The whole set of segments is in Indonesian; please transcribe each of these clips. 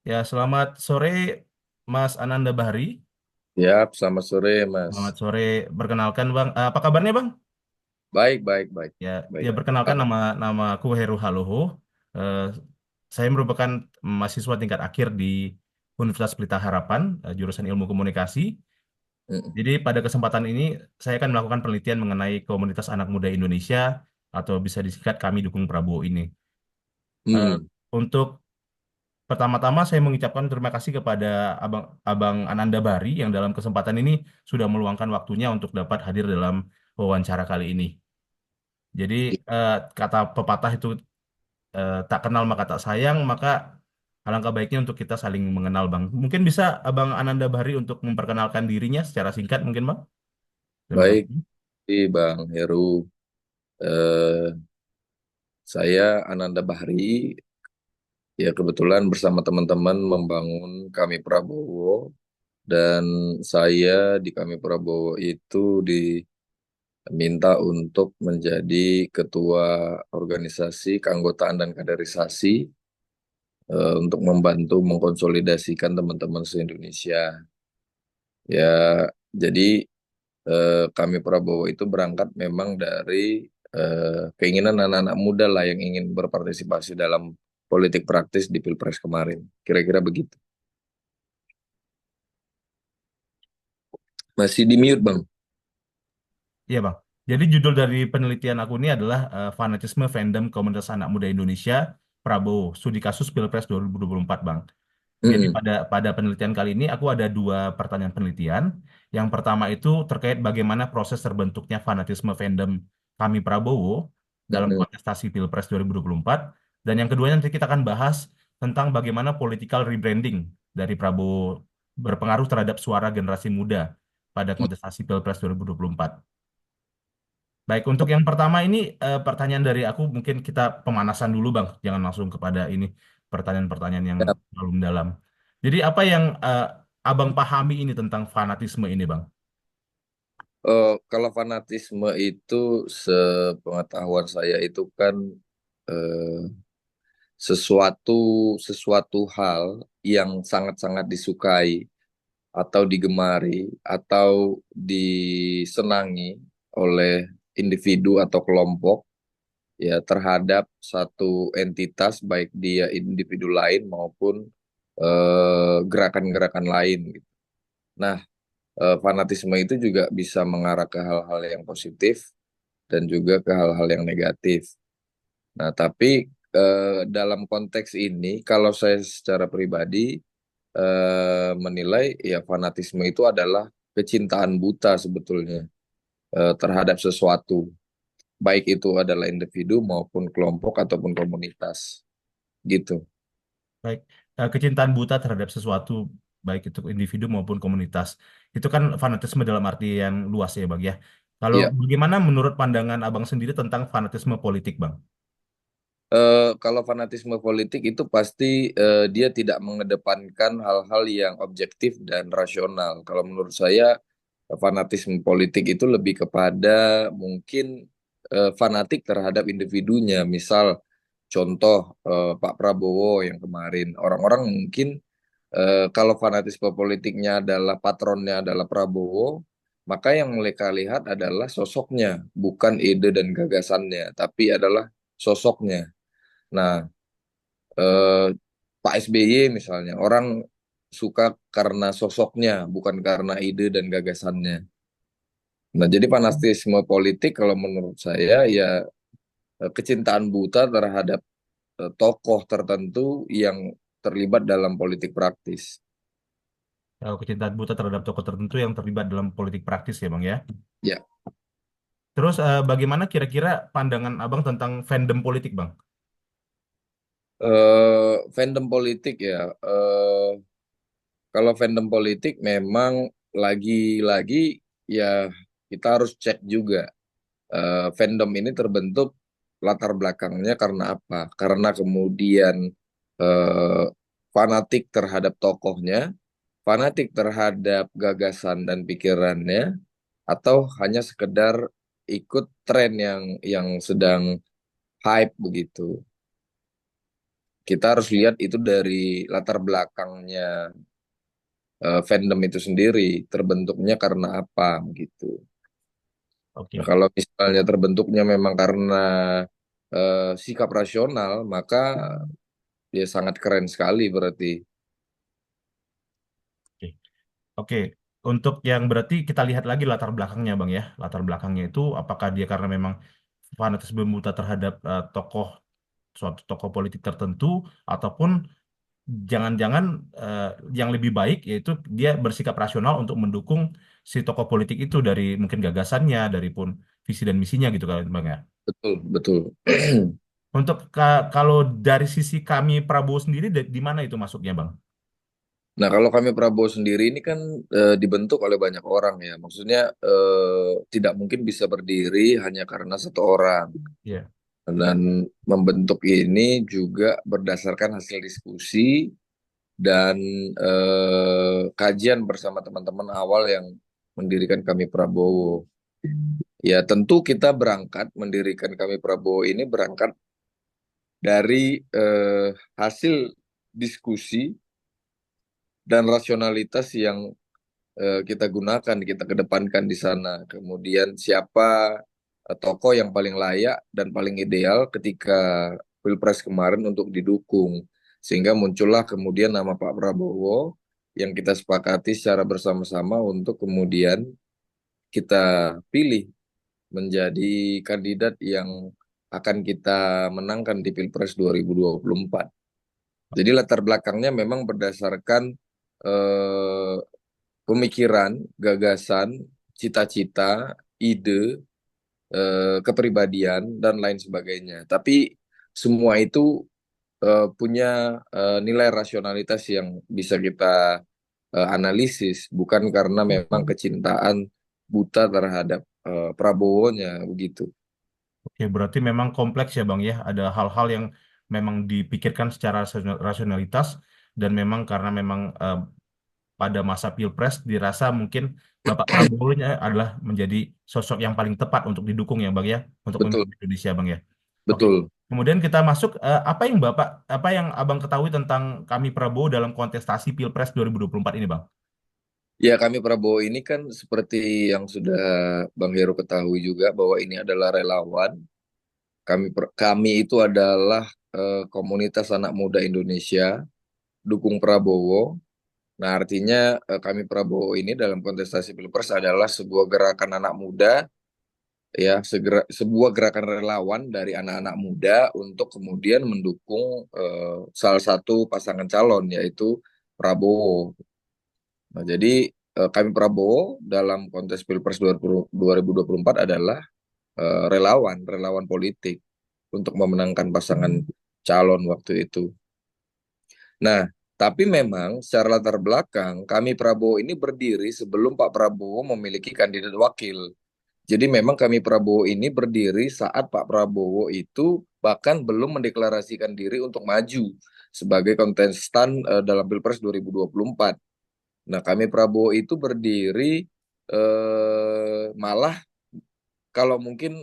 Ya, selamat sore Mas Ananda Bahri. Ya, selamat sore, Mas. Selamat sore. Perkenalkan Bang, apa kabarnya Bang? Baik, baik, baik. Ya, Baik. ya perkenalkan nama aku Heru Haloho. Eh, saya merupakan mahasiswa tingkat akhir di Universitas Pelita Harapan, jurusan Ilmu Komunikasi. Mm, Jadi pada kesempatan ini saya akan melakukan penelitian mengenai komunitas anak muda Indonesia atau bisa disingkat Kami Dukung Prabowo ini. Eh, mm. untuk pertama-tama saya mengucapkan terima kasih kepada Abang Ananda Bari yang dalam kesempatan ini sudah meluangkan waktunya untuk dapat hadir dalam wawancara kali ini. Jadi kata pepatah itu tak kenal maka tak sayang, maka alangkah baiknya untuk kita saling mengenal, Bang. Mungkin bisa Abang Ananda Bari untuk memperkenalkan dirinya secara singkat mungkin, Bang. Terima Baik, kasih. Bang Heru. Eh, saya Ananda Bahri. Ya, kebetulan bersama teman-teman membangun Kami Prabowo. Dan saya di Kami Prabowo itu diminta untuk menjadi ketua organisasi, keanggotaan, dan kaderisasi untuk membantu mengkonsolidasikan teman-teman se-Indonesia. Ya, jadi kami Prabowo itu berangkat memang dari keinginan anak-anak muda lah yang ingin berpartisipasi dalam politik praktis di Pilpres kemarin. Kira-kira begitu. Masih di mute, Bang. Iya, Bang. Jadi judul dari penelitian aku ini adalah Fanatisme Fandom Komunitas Anak Muda Indonesia Prabowo, Studi Kasus Pilpres 2024, Bang. Jadi Mm-mm. pada penelitian kali ini aku ada dua pertanyaan penelitian. Yang pertama itu terkait bagaimana proses terbentuknya fanatisme fandom kami Prabowo dalam Mm-mm. kontestasi Pilpres 2024. Dan yang keduanya nanti kita akan bahas tentang bagaimana political rebranding dari Prabowo berpengaruh terhadap suara generasi muda pada kontestasi Pilpres 2024. Baik, untuk yang pertama ini pertanyaan dari aku mungkin kita pemanasan dulu Bang, jangan langsung kepada ini pertanyaan-pertanyaan yang Ya, terlalu mendalam. Jadi apa yang Abang pahami ini tentang fanatisme ini Bang? kalau fanatisme itu sepengetahuan saya itu kan eh, sesuatu sesuatu hal yang sangat-sangat disukai atau digemari atau disenangi oleh individu atau kelompok ya terhadap satu entitas baik dia individu lain maupun gerakan-gerakan lain gitu. Nah, fanatisme itu juga bisa mengarah ke hal-hal yang positif dan juga ke hal-hal yang negatif. Nah, tapi dalam konteks ini kalau saya secara pribadi menilai ya fanatisme itu adalah kecintaan buta sebetulnya terhadap sesuatu, baik itu adalah individu maupun kelompok ataupun komunitas gitu. Baik, kecintaan buta terhadap sesuatu baik itu individu maupun komunitas. Itu kan fanatisme dalam arti yang luas ya Bang ya. Kalau Iya, bagaimana menurut pandangan Abang sendiri tentang fanatisme politik Bang? kalau fanatisme politik itu pasti dia tidak mengedepankan hal-hal yang objektif dan rasional. Kalau menurut saya fanatisme politik itu lebih kepada mungkin fanatik terhadap individunya. Misal contoh Pak Prabowo yang kemarin orang-orang mungkin kalau fanatisme politiknya adalah patronnya adalah Prabowo, maka yang mereka lihat adalah sosoknya, bukan ide dan gagasannya, tapi adalah sosoknya. Nah, eh, Pak SBY misalnya, orang suka karena sosoknya, bukan karena ide dan gagasannya. Nah, jadi fanatisme politik kalau menurut saya ya kecintaan buta terhadap tokoh tertentu yang terlibat dalam politik praktis. Kecintaan buta terhadap tokoh tertentu yang terlibat dalam politik praktis ya Bang ya. Ya, Terus bagaimana kira-kira pandangan Abang tentang fandom politik, Bang? fandom politik ya. Kalau fandom politik memang lagi-lagi ya kita harus cek juga fandom ini terbentuk latar belakangnya karena apa? Karena kemudian eh, fanatik terhadap tokohnya, fanatik terhadap gagasan dan pikirannya, atau hanya sekedar ikut tren yang sedang hype begitu. kita harus lihat itu dari latar belakangnya fandom itu sendiri, terbentuknya karena apa gitu. Nah, Oke, kalau misalnya terbentuknya memang karena sikap rasional, maka ya sangat keren sekali berarti. oke, oke. Untuk yang berarti kita lihat lagi latar belakangnya, Bang ya. Latar belakangnya itu apakah dia karena memang fanatisme buta terhadap suatu tokoh politik tertentu, ataupun jangan-jangan eh, yang lebih baik yaitu dia bersikap rasional untuk mendukung si tokoh politik itu dari mungkin gagasannya, dari pun visi dan misinya gitu kan, Bang ya. Betul, betul. Untuk kalau dari sisi kami Prabowo sendiri di mana itu masuknya, Bang? Nah, kalau kami Prabowo sendiri ini kan dibentuk oleh banyak orang ya. Maksudnya tidak mungkin bisa berdiri hanya karena satu orang. Iya. Dan membentuk ini juga berdasarkan hasil diskusi dan kajian bersama teman-teman awal yang mendirikan kami Prabowo. Ya, tentu kita berangkat mendirikan kami Prabowo ini berangkat dari hasil diskusi dan rasionalitas yang kita gunakan, kita kedepankan di sana. Kemudian siapa tokoh yang paling layak dan paling ideal ketika Pilpres kemarin untuk didukung. Sehingga muncullah kemudian nama Pak Prabowo yang kita sepakati secara bersama-sama untuk kemudian kita pilih menjadi kandidat yang akan kita menangkan di Pilpres 2024. Jadi latar belakangnya memang berdasarkan eh, pemikiran, gagasan, cita-cita, ide, kepribadian, dan lain sebagainya. Tapi semua itu punya nilai rasionalitas yang bisa kita analisis, bukan karena memang kecintaan buta terhadap Prabowo-nya begitu. Oke, berarti memang kompleks ya Bang ya. Ada hal-hal yang memang dipikirkan secara rasionalitas dan memang karena memang pada masa Pilpres dirasa mungkin Bapak Prabowo-nya adalah menjadi sosok yang paling tepat untuk didukung ya Bang ya, untuk Betul, memimpin Indonesia Bang ya. Oke. betul. Kemudian kita masuk apa yang Abang ketahui tentang kami Prabowo dalam kontestasi Pilpres 2024 ini Bang? Ya, kami Prabowo ini kan seperti yang sudah Bang Heru ketahui juga bahwa ini adalah relawan. Kami itu adalah komunitas anak muda Indonesia dukung Prabowo. Nah, artinya kami Prabowo ini dalam kontestasi Pilpres adalah sebuah gerakan anak muda, ya, sebuah gerakan relawan dari anak-anak muda untuk kemudian mendukung salah satu pasangan calon, yaitu Prabowo. Nah, jadi kami Prabowo dalam kontes Pilpres 2024 adalah relawan politik untuk memenangkan pasangan calon waktu itu. Nah, tapi memang secara latar belakang kami Prabowo ini berdiri sebelum Pak Prabowo memiliki kandidat wakil. Jadi memang kami Prabowo ini berdiri saat Pak Prabowo itu bahkan belum mendeklarasikan diri untuk maju sebagai kontestan dalam Pilpres 2024. Nah, kami Prabowo itu berdiri malah kalau mungkin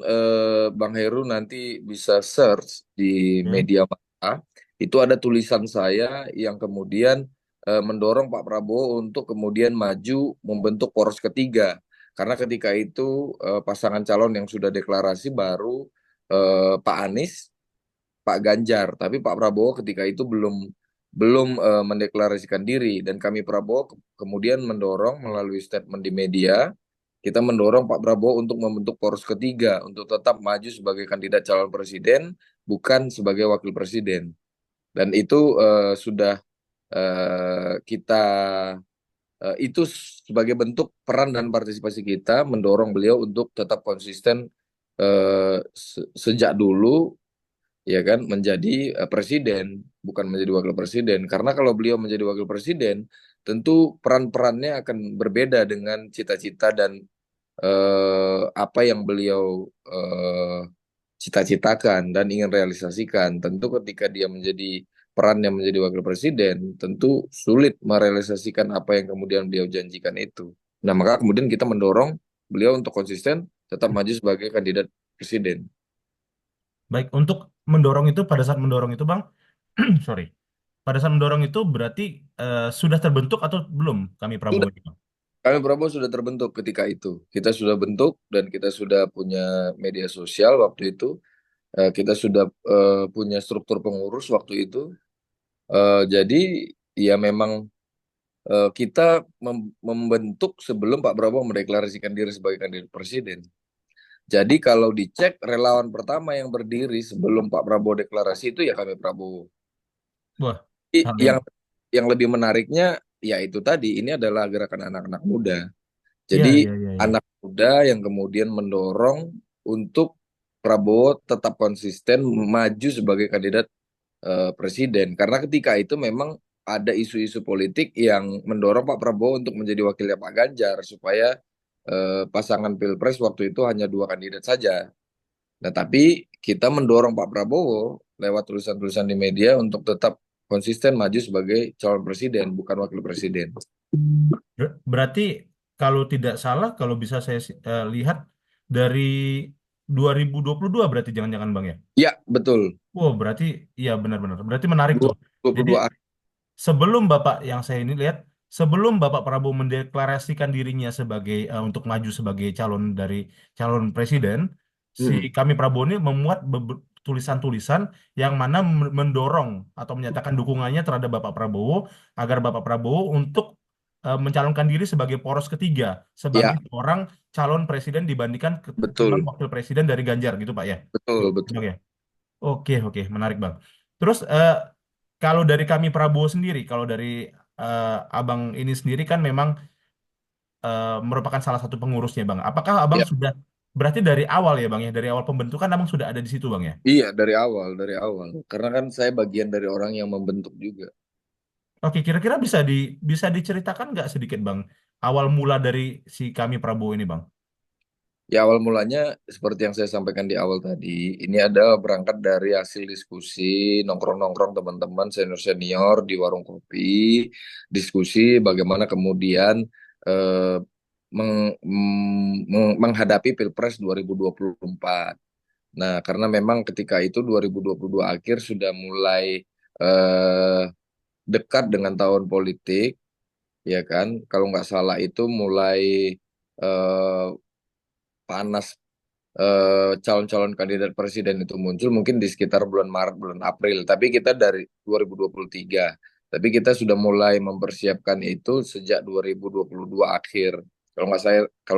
Bang Heru nanti bisa search di Oke. media massa, itu ada tulisan saya yang kemudian mendorong Pak Prabowo untuk kemudian maju membentuk poros ketiga. Karena ketika itu pasangan calon yang sudah deklarasi baru Pak Anies, Pak Ganjar, tapi Pak Prabowo ketika itu belum belum mendeklarasikan diri dan kami Prabowo kemudian mendorong melalui statement di media kita mendorong Pak Prabowo untuk membentuk poros ketiga untuk tetap maju sebagai kandidat calon presiden bukan sebagai wakil presiden dan itu sudah kita itu sebagai bentuk peran dan partisipasi kita mendorong beliau untuk tetap konsisten sejak dulu ya kan menjadi presiden bukan menjadi wakil presiden karena kalau beliau menjadi wakil presiden tentu peran-perannya akan berbeda dengan cita-cita dan apa yang beliau eh, cita-citakan dan ingin realisasikan tentu ketika dia menjadi perannya menjadi wakil presiden tentu sulit merealisasikan apa yang kemudian beliau janjikan itu nah maka kemudian kita mendorong beliau untuk konsisten tetap maju sebagai kandidat presiden. Baik, untuk mendorong itu pada saat mendorong itu Bang, sorry. Pada saat mendorong itu berarti sudah terbentuk atau belum kami Prabowo Sudah, ini, Bang? kami Prabowo sudah terbentuk ketika itu. Kita sudah bentuk dan kita sudah punya media sosial waktu itu. Kita sudah punya struktur pengurus waktu itu. Jadi ya memang kita membentuk sebelum Pak Prabowo mendeklarasikan diri sebagai kandidat presiden. Jadi kalau dicek relawan pertama yang berdiri sebelum Pak Prabowo deklarasi itu ya kami Prabowo. Wah, hal yang Yang lebih menariknya ya itu tadi ini adalah gerakan anak-anak muda. ya Jadi ya ya ya. anak muda yang kemudian mendorong untuk Prabowo tetap konsisten maju sebagai kandidat presiden. Karena ketika itu memang ada isu-isu politik yang mendorong Pak Prabowo untuk menjadi wakilnya Pak Ganjar supaya pasangan Pilpres waktu itu hanya dua kandidat saja. Nah, tapi kita mendorong Pak Prabowo lewat tulisan-tulisan di media untuk tetap konsisten maju sebagai calon presiden, bukan wakil presiden. Berarti kalau tidak salah, kalau bisa saya lihat dari 2022 berarti jangan-jangan Bang ya? Ya, betul. Wow, berarti iya benar-benar. Berarti menarik tuh. Jadi 2022 akhir. sebelum Bapak yang saya ini lihat, sebelum Bapak Prabowo mendeklarasikan dirinya sebagai untuk maju sebagai calon presiden, si Hmm. kami Prabowo ini memuat tulisan-tulisan yang mana mendorong atau menyatakan dukungannya terhadap Bapak Prabowo agar Bapak Prabowo untuk mencalonkan diri sebagai poros ketiga, sebagai Ya, seorang calon presiden dibandingkan calon betul. wakil presiden dari Ganjar gitu Pak ya. Betul, Bang betul. ya? Oke, oke, menarik Bang. Terus kalau dari kami Prabowo sendiri, kalau dari eh, Abang ini sendiri kan memang merupakan salah satu pengurusnya Bang. Apakah Abang Ya. sudah berarti dari awal ya Bang ya, dari awal pembentukan Abang sudah ada di situ Bang ya? Iya, dari awal, dari awal. Karena kan saya bagian dari orang yang membentuk juga. Oke, kira-kira bisa diceritakan nggak sedikit Bang, awal mula dari si kami Prabowo ini Bang? Ya awal mulanya seperti yang saya sampaikan di awal tadi, ini ada berangkat dari hasil diskusi nongkrong-nongkrong teman-teman senior-senior di warung kopi, diskusi bagaimana kemudian eh, menghadapi Pilpres 2024. Nah, karena memang ketika itu 2022 akhir sudah mulai eh, dekat dengan tahun politik, ya kan? Kalau nggak salah itu mulai eh, panas calon-calon kandidat presiden itu muncul mungkin di sekitar bulan Maret, bulan April. Tapi kita dari 2023. Tapi kita sudah mulai mempersiapkan itu sejak 2022 akhir. Kalau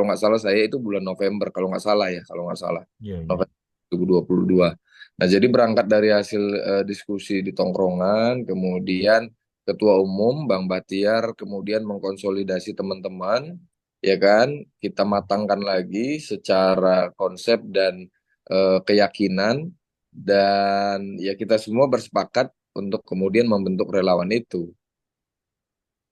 nggak salah saya itu bulan November kalau nggak salah ya, kalau nggak salah. Iya, iya. November 2022. Nah, jadi berangkat dari hasil diskusi di tongkrongan, kemudian Ketua Umum Bang Batiar kemudian mengkonsolidasi teman-teman, ya kan? Kita matangkan lagi secara konsep dan keyakinan dan ya kita semua bersepakat untuk kemudian membentuk relawan itu.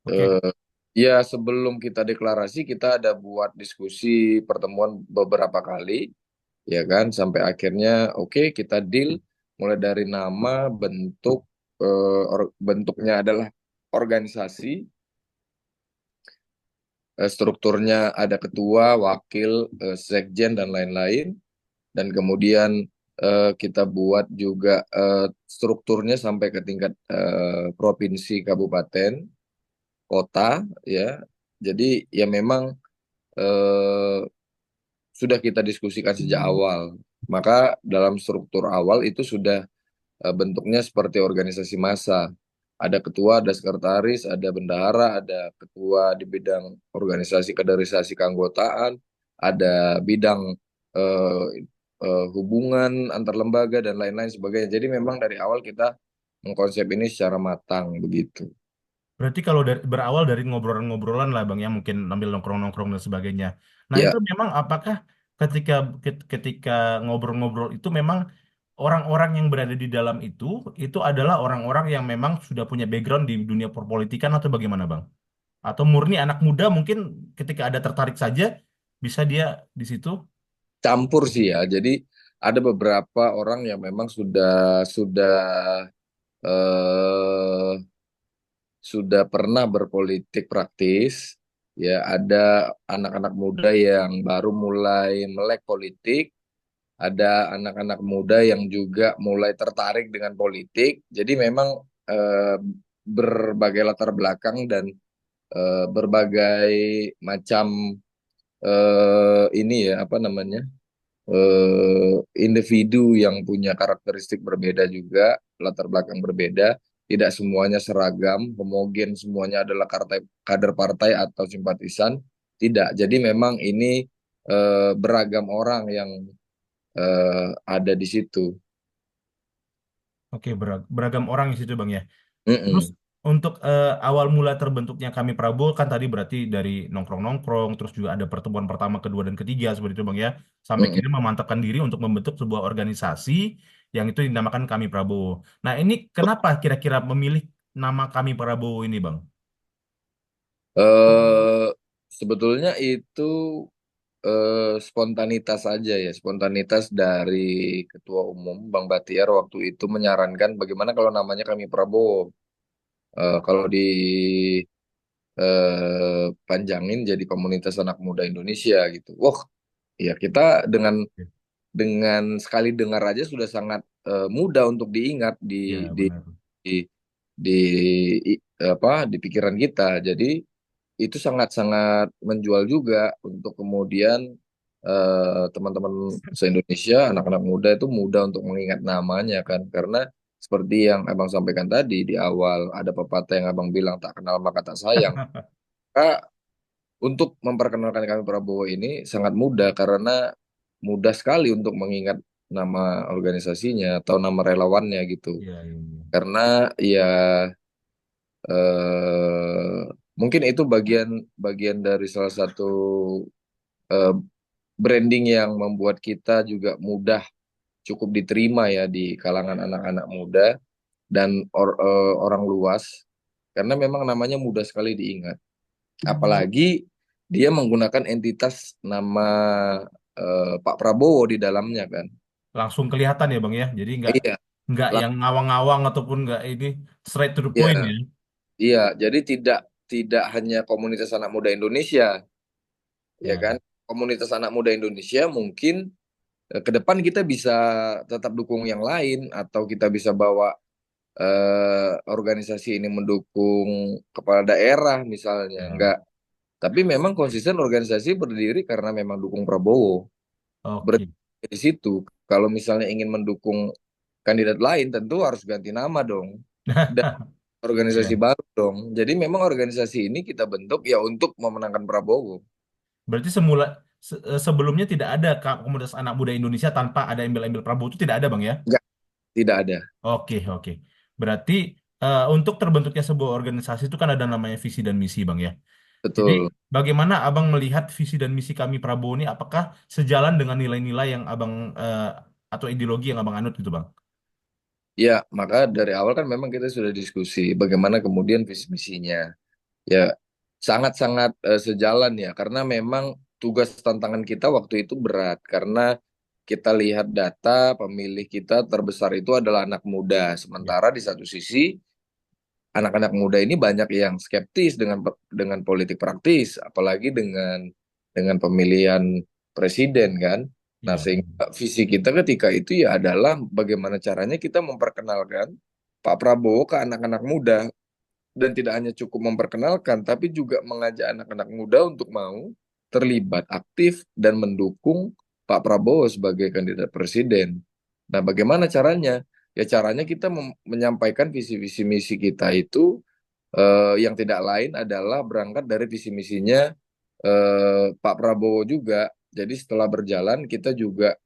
Oke, Eh, ya sebelum kita deklarasi kita ada buat diskusi pertemuan beberapa kali, ya kan? Sampai akhirnya oke kita deal mulai dari nama, bentuk, bentuknya adalah organisasi, strukturnya ada ketua, wakil, sekjen dan lain-lain. Dan kemudian kita buat juga strukturnya sampai ke tingkat provinsi, kabupaten, kota, ya. Jadi ya memang eh, sudah kita diskusikan sejak awal. Maka dalam struktur awal itu sudah bentuknya seperti organisasi massa. Ada ketua, ada sekretaris, ada bendahara, ada ketua di bidang organisasi kaderisasi keanggotaan, ada bidang eh, hubungan antar lembaga dan lain-lain sebagainya. Jadi memang dari awal kita mengkonsep ini secara matang begitu. berarti kalau berawal dari ngobrolan-ngobrolan lah Bang ya, mungkin ambil nongkrong-nongkrong dan sebagainya. Nah Ya, itu memang apakah ketika ketika ngobrol-ngobrol itu memang orang-orang yang berada di dalam itu adalah orang-orang yang memang sudah punya background di dunia perpolitikan atau bagaimana Bang? Atau murni anak muda mungkin ketika ada tertarik saja bisa dia di situ? campur sih ya. Jadi ada beberapa orang yang memang sudah eh, sudah pernah berpolitik praktis, ya ada anak-anak muda yang baru mulai melek politik, ada anak-anak muda yang juga mulai tertarik dengan politik. Jadi memang berbagai latar belakang dan berbagai macam ini ya apa namanya individu yang punya karakteristik berbeda juga, latar belakang berbeda, tidak semuanya seragam, homogen semuanya adalah kader partai atau simpatisan, tidak. Jadi memang ini beragam orang yang ada di situ. Oke, beragam orang di situ Bang ya. Terus Mm-mm. untuk awal mula terbentuknya kami Prabowo kan tadi berarti dari nongkrong-nongkrong, terus juga ada pertemuan pertama, kedua, dan ketiga seperti itu Bang ya. Sampai Mm-mm. kini memantapkan diri untuk membentuk sebuah organisasi yang itu dinamakan Kami Prabowo. Nah ini kenapa kira-kira memilih nama Kami Prabowo ini Bang? Eh, Sebetulnya itu spontanitas aja ya, spontanitas dari Ketua Umum Bang Batiar waktu itu menyarankan bagaimana kalau namanya kami Prabowo. Kalau panjangin jadi Komunitas Anak Muda Indonesia gitu. Wah, ya kita dengan sekali dengar aja sudah sangat mudah untuk diingat Ya di benar. di di di pikiran kita. Jadi itu sangat-sangat menjual juga untuk kemudian teman-teman se-Indonesia, anak-anak muda itu mudah untuk mengingat namanya kan, karena seperti yang abang sampaikan tadi di awal ada pepatah yang abang bilang tak kenal maka tak sayang. Maka untuk memperkenalkan kami Prabowo ini sangat mudah karena mudah sekali untuk mengingat nama organisasinya atau nama relawannya gitu. Iya, iya, iya. Karena ya mungkin itu bagian bagian dari salah satu eh, branding yang membuat kita juga mudah cukup diterima ya di kalangan anak-anak muda dan orang luas karena memang namanya mudah sekali diingat. Apalagi dia menggunakan entitas nama Pak Prabowo di dalamnya kan. Langsung kelihatan ya Bang ya. Jadi Iya, nggak lang- yang ngawang-ngawang ataupun nggak ini straight to the point iya, ya. iya. Jadi tidak tidak hanya komunitas anak muda Indonesia, ya Ya. kan? Komunitas anak muda Indonesia mungkin ke depan kita bisa tetap dukung yang lain atau kita bisa bawa organisasi ini mendukung kepala daerah misalnya. Ya. Enggak. Tapi memang konsisten organisasi berdiri karena memang dukung Prabowo. Oke. Berarti di situ. Kalau misalnya ingin mendukung kandidat lain, tentu harus ganti nama dong. Dan organisasi Ya. baru dong. Jadi memang organisasi ini kita bentuk ya untuk memenangkan Prabowo. Berarti sebelumnya tidak ada komunitas anak muda Indonesia tanpa ada embel-embel Prabowo itu tidak ada Bang ya? Enggak, tidak ada. Oke, oke. Berarti untuk terbentuknya sebuah organisasi itu kan ada namanya visi dan misi Bang ya. Jadi Betul. bagaimana Abang melihat visi dan misi kami Prabowo ini apakah sejalan dengan nilai-nilai yang Abang atau ideologi yang Abang anut gitu Bang? Ya, maka dari awal kan memang kita sudah diskusi bagaimana kemudian visi misinya. Ya, sangat-sangat sejalan ya, karena memang tugas tantangan kita waktu itu berat, karena kita lihat data pemilih kita terbesar itu adalah anak muda. Ya. Sementara di satu sisi, anak-anak muda ini banyak yang skeptis dengan politik praktis, apalagi dengan pemilihan presiden kan. Nah, Iya. sehingga visi kita ketika itu ya adalah bagaimana caranya kita memperkenalkan Pak Prabowo ke anak-anak muda dan tidak hanya cukup memperkenalkan, tapi juga mengajak anak-anak muda untuk mau terlibat aktif dan mendukung Pak Prabowo sebagai kandidat presiden. Nah, bagaimana caranya? Ya caranya kita menyampaikan visi-visi misi kita itu yang tidak lain adalah berangkat dari visi misinya Pak Prabowo juga. Jadi setelah berjalan kita juga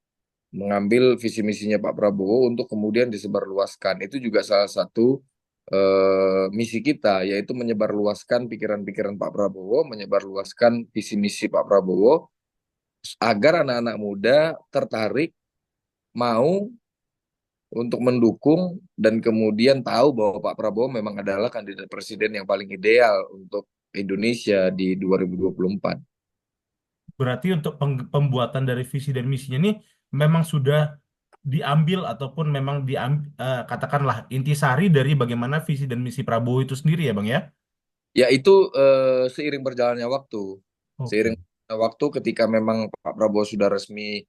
mengambil visi misinya Pak Prabowo untuk kemudian disebarluaskan. Itu juga salah satu misi kita, yaitu menyebarluaskan pikiran-pikiran Pak Prabowo, menyebarluaskan visi misi Pak Prabowo, agar anak-anak muda tertarik, mau untuk mendukung, dan kemudian tahu bahwa Pak Prabowo memang adalah kandidat presiden yang paling ideal untuk Indonesia di 2024. Berarti untuk pembuatan dari visi dan misinya ini memang sudah diambil ataupun memang katakanlah intisari dari bagaimana visi dan misi Prabowo itu sendiri ya Bang ya? Ya itu seiring berjalannya waktu. Oke. Seiring berjalannya waktu ketika memang Pak Prabowo sudah resmi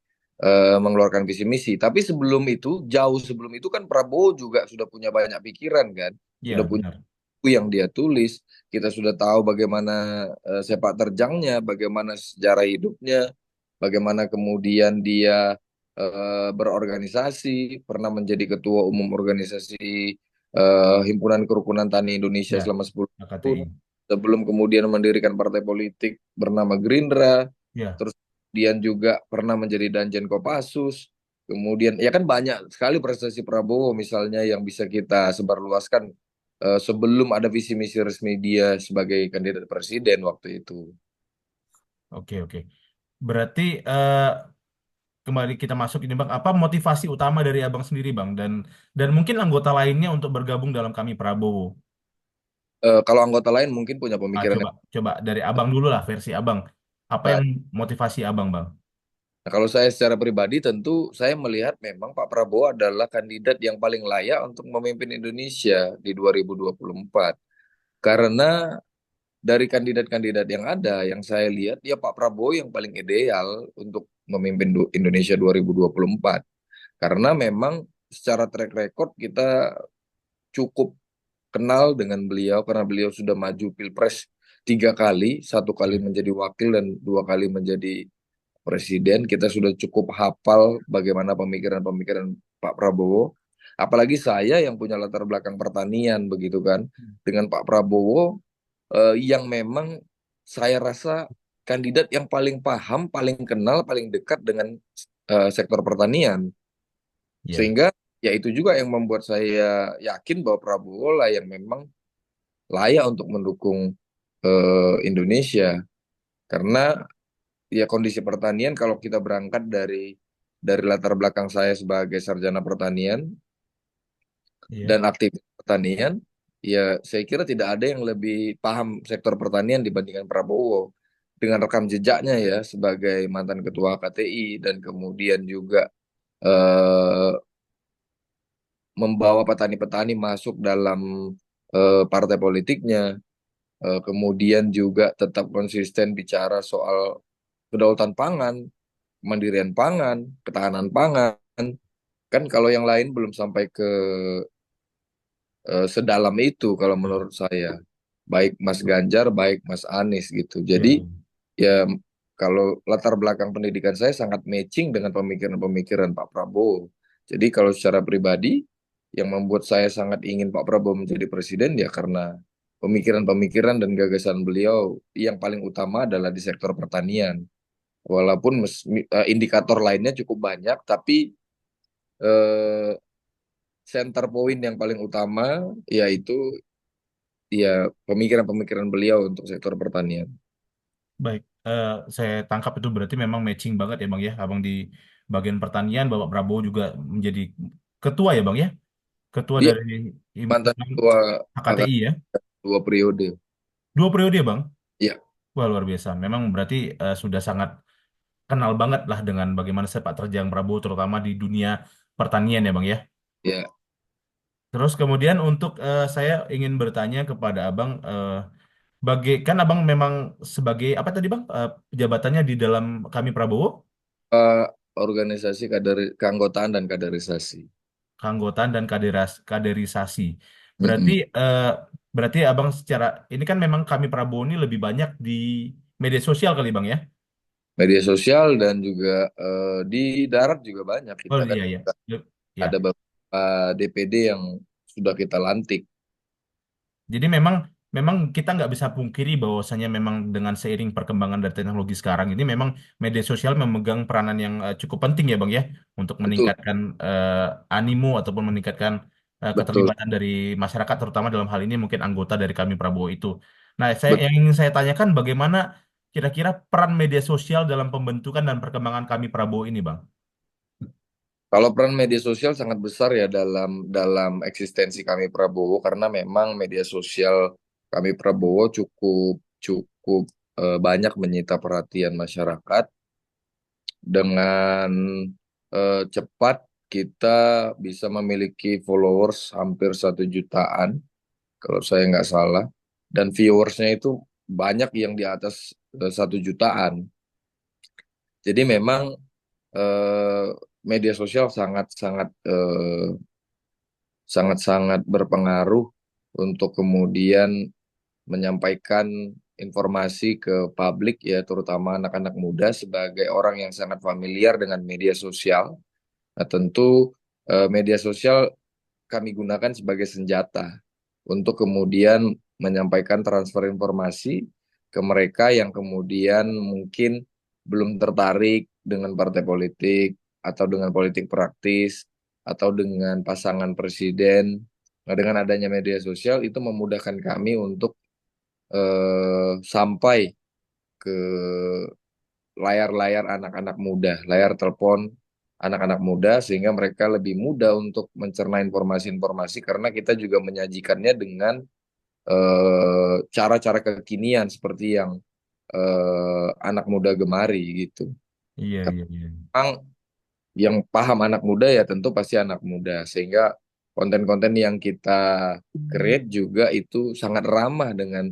mengeluarkan visi misi. Tapi sebelum itu, jauh sebelum itu kan Prabowo juga sudah punya banyak pikiran kan, sudah Ya, punya benar. buku yang dia tulis. Kita sudah tahu bagaimana sepak terjangnya, bagaimana sejarah hidupnya, bagaimana kemudian dia berorganisasi, pernah menjadi ketua umum organisasi Himpunan Kerukunan Tani Indonesia Ya, selama 10 tahun, KTI. sebelum kemudian mendirikan partai politik bernama Gerindra, Ya, terus kemudian juga pernah menjadi Danjen Kopassus, kemudian ya kan banyak sekali prestasi Prabowo misalnya yang bisa kita sebarluaskan sebelum ada visi misi resmi dia sebagai kandidat presiden waktu itu. oke, oke. Berarti kembali kita masuk ini Bang, apa motivasi utama dari Abang sendiri Bang dan mungkin anggota lainnya untuk bergabung dalam kami Prabowo? Kalau anggota lain mungkin punya Ah, pemikiran coba yang coba dari Abang dulu lah versi Abang. Apa yang baik. motivasi Abang Bang? Nah, kalau saya secara pribadi tentu saya melihat memang Pak Prabowo adalah kandidat yang paling layak untuk memimpin Indonesia di 2024. Karena dari kandidat-kandidat yang ada, yang saya lihat ya Pak Prabowo yang paling ideal untuk memimpin Indonesia 2024. Karena memang secara track record kita cukup kenal dengan beliau karena beliau sudah maju Pilpres 3 kali, 1 kali Ya, menjadi wakil dan 2 kali menjadi presiden. Kita sudah cukup hafal bagaimana pemikiran-pemikiran Pak Prabowo. Apalagi saya yang punya latar belakang pertanian begitu kan, dengan Pak Prabowo yang memang saya rasa kandidat yang paling paham, paling kenal, paling dekat dengan sektor pertanian. ya, Sehingga ya itu juga yang membuat saya yakin bahwa Prabowo lah yang memang layak untuk mendukung Indonesia. Karena ya kondisi pertanian kalau kita berangkat dari latar belakang saya sebagai sarjana pertanian ya, dan aktivis pertanian, ya saya kira tidak ada yang lebih paham sektor pertanian dibandingkan Prabowo dengan rekam jejaknya ya sebagai mantan ketua KTI dan kemudian juga eh, membawa petani-petani masuk dalam partai politiknya, kemudian juga tetap konsisten bicara soal kedaulatan pangan, kemandirian pangan, ketahanan pangan. Kan kalau yang lain belum sampai ke sedalam itu kalau ya, menurut saya. Baik Mas Ganjar, baik Mas Anies gitu. Jadi ya, ya kalau latar belakang pendidikan saya sangat matching dengan pemikiran-pemikiran Pak Prabowo. Jadi kalau secara pribadi yang membuat saya sangat ingin Pak Prabowo menjadi presiden ya karena pemikiran-pemikiran dan gagasan beliau yang paling utama adalah di sektor pertanian. Walaupun indikator lainnya cukup banyak, tapi eh, center point yang paling utama yaitu ya pemikiran-pemikiran beliau untuk sektor pertanian. baik. Saya tangkap itu berarti memang matching banget ya Bang ya. Abang di bagian pertanian, Bapak Prabowo juga menjadi ketua ya Bang ya. Ketua Iya, dari mantan himpunan ketua HKTI angkatan ya. 2 periode. 2 periode ya Bang. Iya, Wah luar biasa. Memang berarti sudah sangat kenal banget lah dengan bagaimana sepak terjang Prabowo terutama di dunia pertanian ya Bang ya. iya. Terus kemudian untuk saya ingin bertanya kepada Abang, kan Abang memang sebagai apa tadi Bang, jabatannya di dalam kami Prabowo, Eh, organisasi keanggotaan dan kaderisasi. keanggotaan dan kaderisasi. Berarti Mm-mm. eh, berarti Abang secara ini kan memang kami Prabowo ini lebih banyak di media sosial kali Bang ya. Media sosial dan juga di darat juga banyak. Oh Kita kan iya ya. ada Ya. beberapa DPD yang sudah kita lantik. Jadi memang memang kita nggak bisa pungkiri bahwasanya memang dengan seiring perkembangan dari teknologi sekarang ini memang media sosial memegang peranan yang cukup penting ya Bang ya untuk Betul, meningkatkan animo ataupun meningkatkan betul. keterlibatan dari masyarakat terutama dalam hal ini mungkin anggota dari kami Prabowo itu. Nah, Bet- yang ingin saya tanyakan bagaimana kira-kira peran media sosial dalam pembentukan dan perkembangan kami Prabowo ini Bang? Kalau peran media sosial sangat besar ya dalam eksistensi kami Prabowo karena memang media sosial kami Prabowo cukup cukup banyak menyita perhatian masyarakat dengan cepat kita bisa memiliki followers hampir 1 jutaan kalau saya nggak salah dan viewersnya itu banyak yang di atas 1 jutaan. Jadi memang eh, media sosial sangat-sangat sangat-sangat berpengaruh untuk kemudian menyampaikan informasi ke publik ya, terutama anak-anak muda sebagai orang yang sangat familiar dengan media sosial. Nah, tentu media sosial kami gunakan sebagai senjata untuk kemudian menyampaikan transfer informasi ke mereka yang kemudian mungkin belum tertarik dengan partai politik atau dengan politik praktis atau dengan pasangan presiden. Nah, dengan adanya media sosial itu memudahkan kami untuk sampai ke layar-layar anak-anak muda, layar telepon anak-anak muda sehingga mereka lebih mudah untuk mencerna informasi-informasi karena kita juga menyajikannya dengan cara-cara kekinian seperti yang anak muda gemari gitu. Iya, Karena iya, iya. memang yang paham anak muda ya tentu pasti anak muda sehingga konten-konten yang kita create juga itu sangat ramah dengan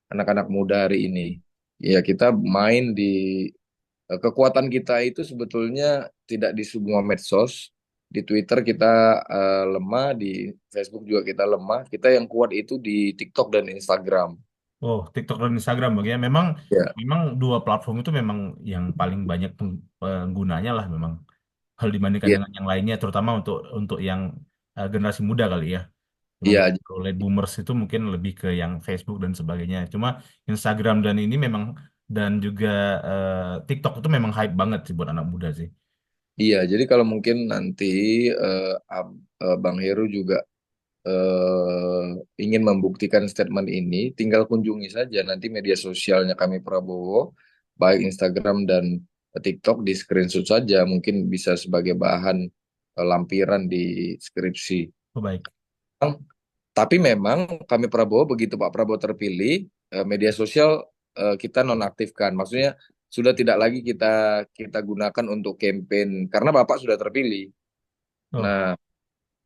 anak-anak muda hari ini. Ya kita main di kekuatan kita itu sebetulnya tidak di semua medsos. Di Twitter kita lemah, di Facebook juga kita lemah. Kita yang kuat itu di TikTok dan Instagram. Oh, TikTok dan Instagram bang ya. Memang Ya, memang dua platform itu memang yang paling banyak penggunanya lah memang. Hal dibandingkan iya, dengan yang lainnya, terutama untuk yang generasi muda kali ya. Memang iya, kalau late boomers itu mungkin lebih ke yang Facebook dan sebagainya. Cuma Instagram dan ini memang dan juga TikTok itu memang hype banget sih buat anak muda sih. iya. Jadi kalau mungkin nanti Bang Heru juga ingin membuktikan statement ini, tinggal kunjungi saja nanti media sosialnya kami Prabowo, baik Instagram dan TikTok di screenshot saja, mungkin bisa sebagai bahan lampiran di skripsi. Oh, baik. Tapi memang kami Prabowo begitu Pak Prabowo terpilih, media sosial kita nonaktifkan. Maksudnya sudah tidak lagi kita kita gunakan untuk campaign karena Bapak sudah terpilih. Oh, Nah,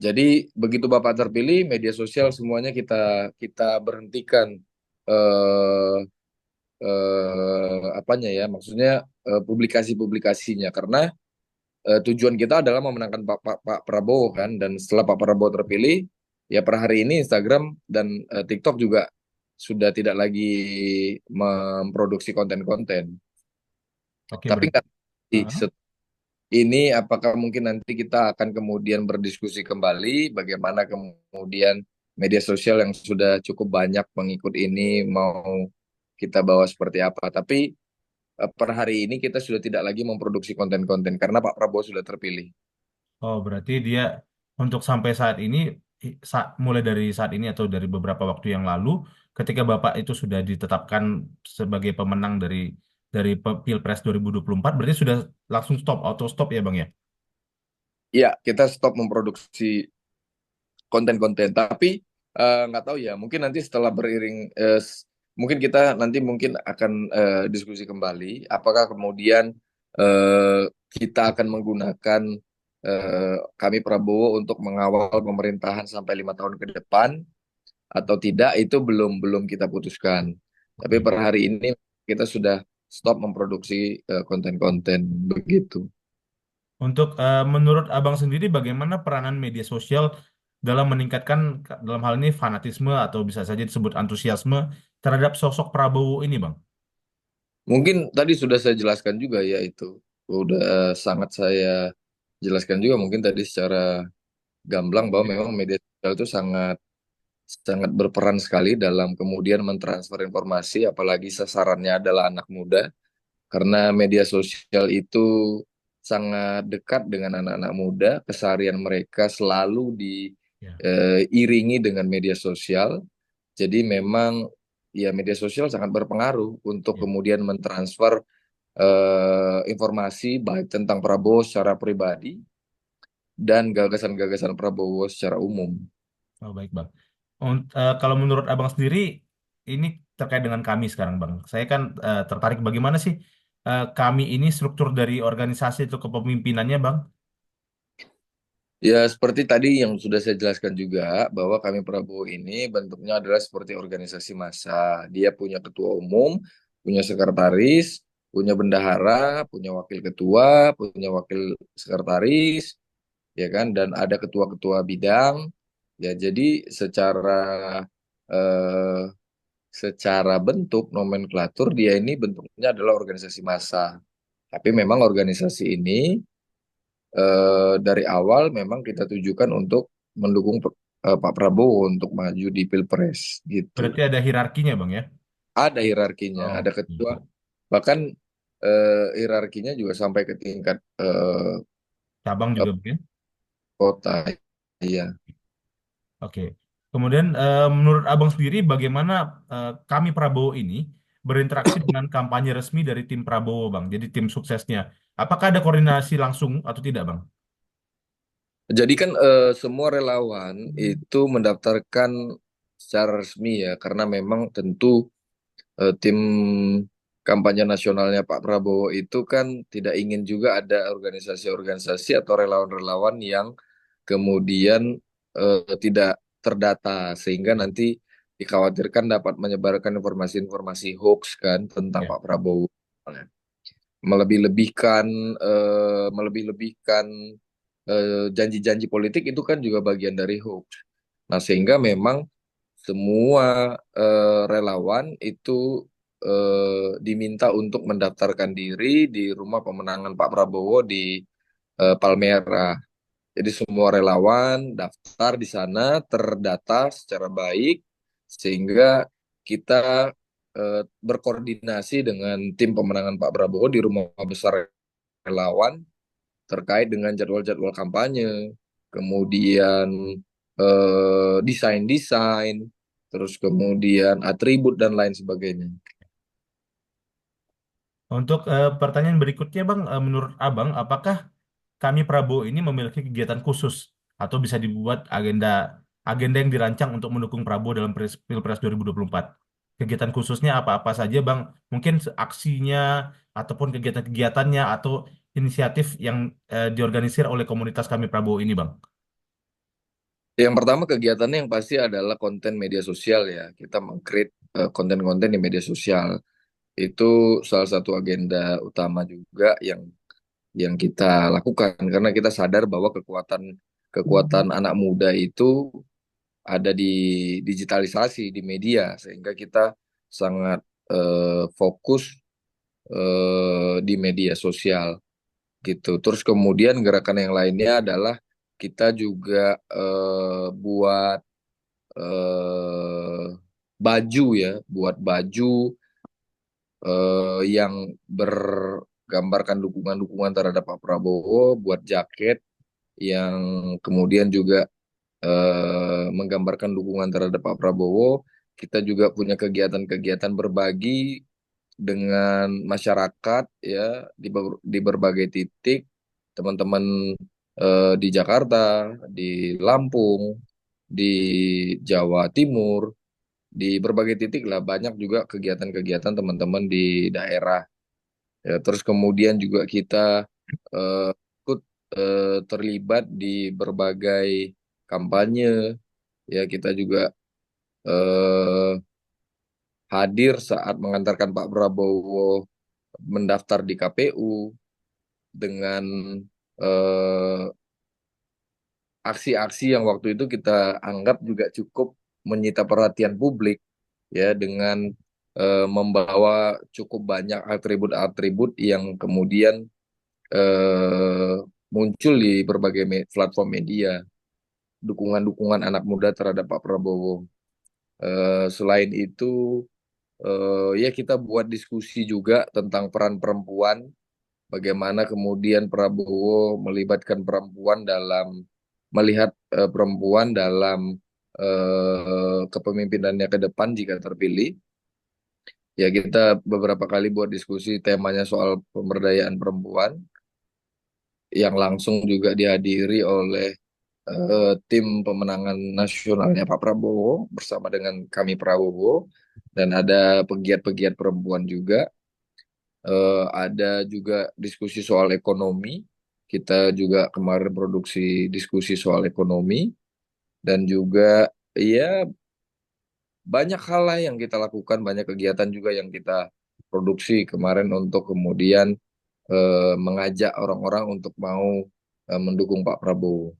jadi begitu Bapak terpilih, media sosial semuanya kita kita berhentikan eh apanya ya, maksudnya publikasi-publikasinya karena tujuan kita adalah memenangkan Pak Prabowo kan, dan setelah Pak Prabowo terpilih, ya per hari ini Instagram dan TikTok juga sudah tidak lagi memproduksi konten-konten. oke Tapi berarti. nggak Heeh. ini apakah mungkin nanti kita akan kemudian berdiskusi kembali bagaimana kemudian media sosial yang sudah cukup banyak pengikut ini mau kita bawa seperti apa. Tapi per hari ini kita sudah tidak lagi memproduksi konten-konten karena Pak Prabowo sudah terpilih. Oh, berarti dia untuk sampai saat ini, mulai dari saat ini atau dari beberapa waktu yang lalu, ketika Bapak itu sudah ditetapkan sebagai pemenang dari Pilpres 2024, berarti sudah langsung stop, auto stop ya Bang ya? Ya, kita stop memproduksi konten-konten. Tapi nggak tahu ya, mungkin nanti setelah beriring, mungkin kita nanti mungkin akan diskusi kembali. Apakah kemudian kita akan menggunakan kami Prabowo untuk mengawal pemerintahan sampai 5 tahun ke depan atau tidak? Itu belum belum kita putuskan. Tapi Oke. per hari ini kita sudah stop memproduksi konten-konten begitu. Untuk menurut Abang sendiri, bagaimana peranan media sosial dalam meningkatkan dalam hal ini fanatisme atau bisa saja disebut antusiasme terhadap sosok Prabowo ini, Bang? Mungkin tadi sudah saya jelaskan juga ya itu. Udah sangat saya jelaskan juga mungkin tadi secara gamblang bahwa Ya. memang media sosial itu sangat sangat berperan sekali dalam kemudian mentransfer informasi apalagi sasarannya adalah anak muda karena media sosial itu sangat dekat dengan anak-anak muda, keseharian mereka selalu Ya. diiringi dengan media sosial. Jadi memang ya media sosial sangat berpengaruh untuk Ya. kemudian mentransfer informasi baik tentang Prabowo secara pribadi dan gagasan-gagasan Prabowo secara umum. Oh, baik, Bang. Kalau menurut Abang sendiri, ini terkait dengan kami sekarang, Bang. Saya kan tertarik bagaimana sih kami ini struktur dari organisasi itu kepemimpinannya, Bang? Ya, seperti tadi yang sudah saya jelaskan juga, bahwa kami Prabowo ini bentuknya adalah seperti organisasi massa. Dia punya ketua umum, punya sekretaris, punya bendahara, punya wakil ketua, punya wakil sekretaris, ya kan, dan ada ketua-ketua bidang. Ya, jadi eh, secara bentuk nomenklatur dia ini bentuknya adalah organisasi massa. Tapi memang organisasi ini dari awal memang kita tujukan untuk mendukung Pak Prabowo untuk maju di Pilpres gitu. Berarti ada hierarkinya Bang ya? Ada hierarkinya, Oh, ada ketua, gitu. bahkan hierarkinya juga sampai ke tingkat Cabang juga mungkin? kota. Iya. Oke. Kemudian menurut Abang sendiri bagaimana kami Prabowo ini berinteraksi dengan kampanye resmi dari tim Prabowo Bang? Jadi tim suksesnya. Apakah ada koordinasi langsung atau tidak Bang? Jadi kan semua relawan itu mendaftarkan secara resmi ya, karena memang tentu tim kampanye nasionalnya Pak Prabowo itu kan tidak ingin juga ada organisasi-organisasi atau relawan-relawan yang kemudian tidak terdata, sehingga nanti dikhawatirkan dapat menyebarkan informasi-informasi hoax kan tentang Ya. Pak Prabowo. Melebih-lebihkan melebih-lebihkan janji-janji politik itu kan juga bagian dari hoax. Nah, sehingga memang semua relawan itu diminta untuk mendaftarkan diri di rumah pemenangan Pak Prabowo di Palmerah. Jadi semua relawan daftar di sana, terdata secara baik, sehingga kita berkoordinasi dengan tim pemenangan Pak Prabowo di rumah besar relawan terkait dengan jadwal-jadwal kampanye, kemudian desain-desain, terus kemudian atribut dan lain sebagainya. Untuk pertanyaan berikutnya Bang, menurut Abang, apakah kami Prabowo ini memiliki kegiatan khusus atau bisa dibuat agenda agenda yang dirancang untuk mendukung Prabowo dalam Pilpres 2024? Kegiatan khususnya apa-apa saja, Bang? Mungkin aksinya ataupun kegiatan-kegiatannya atau inisiatif yang diorganisir oleh komunitas kami Prabowo ini, Bang. Yang pertama kegiatannya yang pasti adalah konten media sosial ya. Kita meng-create konten-konten di media sosial. Itu salah satu agenda utama juga yang kita lakukan karena kita sadar bahwa kekuatan kekuatan anak muda itu ada di digitalisasi di media, sehingga kita sangat fokus di media sosial gitu. Terus kemudian gerakan yang lainnya adalah kita juga buat eh, baju ya, buat baju yang bergambarkan dukungan-dukungan terhadap Pak Prabowo, buat jaket yang kemudian juga menggambarkan dukungan terhadap Pak Prabowo. Kita juga punya kegiatan-kegiatan berbagi dengan masyarakat ya di berbagai titik, teman-teman di Jakarta, di Lampung, di Jawa Timur, di berbagai titik lah banyak juga kegiatan-kegiatan teman-teman di daerah. Ya, terus kemudian juga kita ikut terlibat di berbagai kampanye. Ya, kita juga eh, hadir saat mengantarkan Pak Prabowo mendaftar di KPU dengan eh, aksi-aksi yang waktu itu kita anggap juga cukup menyita perhatian publik ya dengan membawa cukup banyak atribut-atribut yang kemudian eh, muncul di berbagai platform media, dukungan-dukungan anak muda terhadap Pak Prabowo. Selain itu, ya kita buat diskusi juga tentang peran perempuan, bagaimana kemudian Prabowo melibatkan perempuan dalam melihat perempuan dalam kepemimpinannya ke depan jika terpilih. Ya kita beberapa kali buat diskusi temanya soal pemberdayaan perempuan yang langsung juga dihadiri oleh tim pemenangan nasionalnya Pak Prabowo bersama dengan kami Prabowo, dan ada pegiat-pegiat perempuan juga. Ada juga diskusi soal ekonomi. Kita juga kemarin produksi diskusi soal ekonomi, dan juga ya banyak hal lah yang kita lakukan, banyak kegiatan juga yang kita produksi kemarin untuk kemudian mengajak orang-orang untuk mau mendukung Pak Prabowo.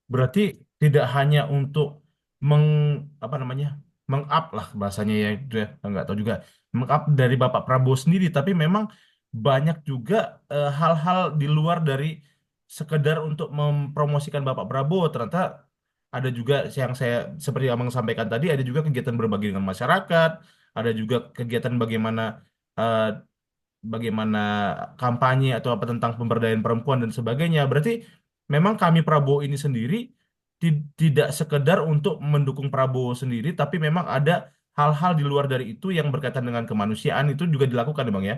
Berarti tidak hanya untuk meng apa namanya meng-up lah bahasanya ya itu ya nggak tahu juga meng-up dari Bapak Prabowo sendiri, tapi memang banyak juga hal-hal di luar dari sekedar untuk mempromosikan Bapak Prabowo. Ternyata ada juga yang saya seperti yang Abang sampaikan tadi, ada juga kegiatan berbagi dengan masyarakat, ada juga kegiatan eh, bagaimana kampanye atau apa tentang pemberdayaan perempuan dan sebagainya. Berarti memang kami Prabowo ini sendiri tidak sekedar untuk mendukung Prabowo sendiri, tapi memang ada hal-hal di luar dari itu yang berkaitan dengan kemanusiaan itu juga dilakukan ya Bang ya.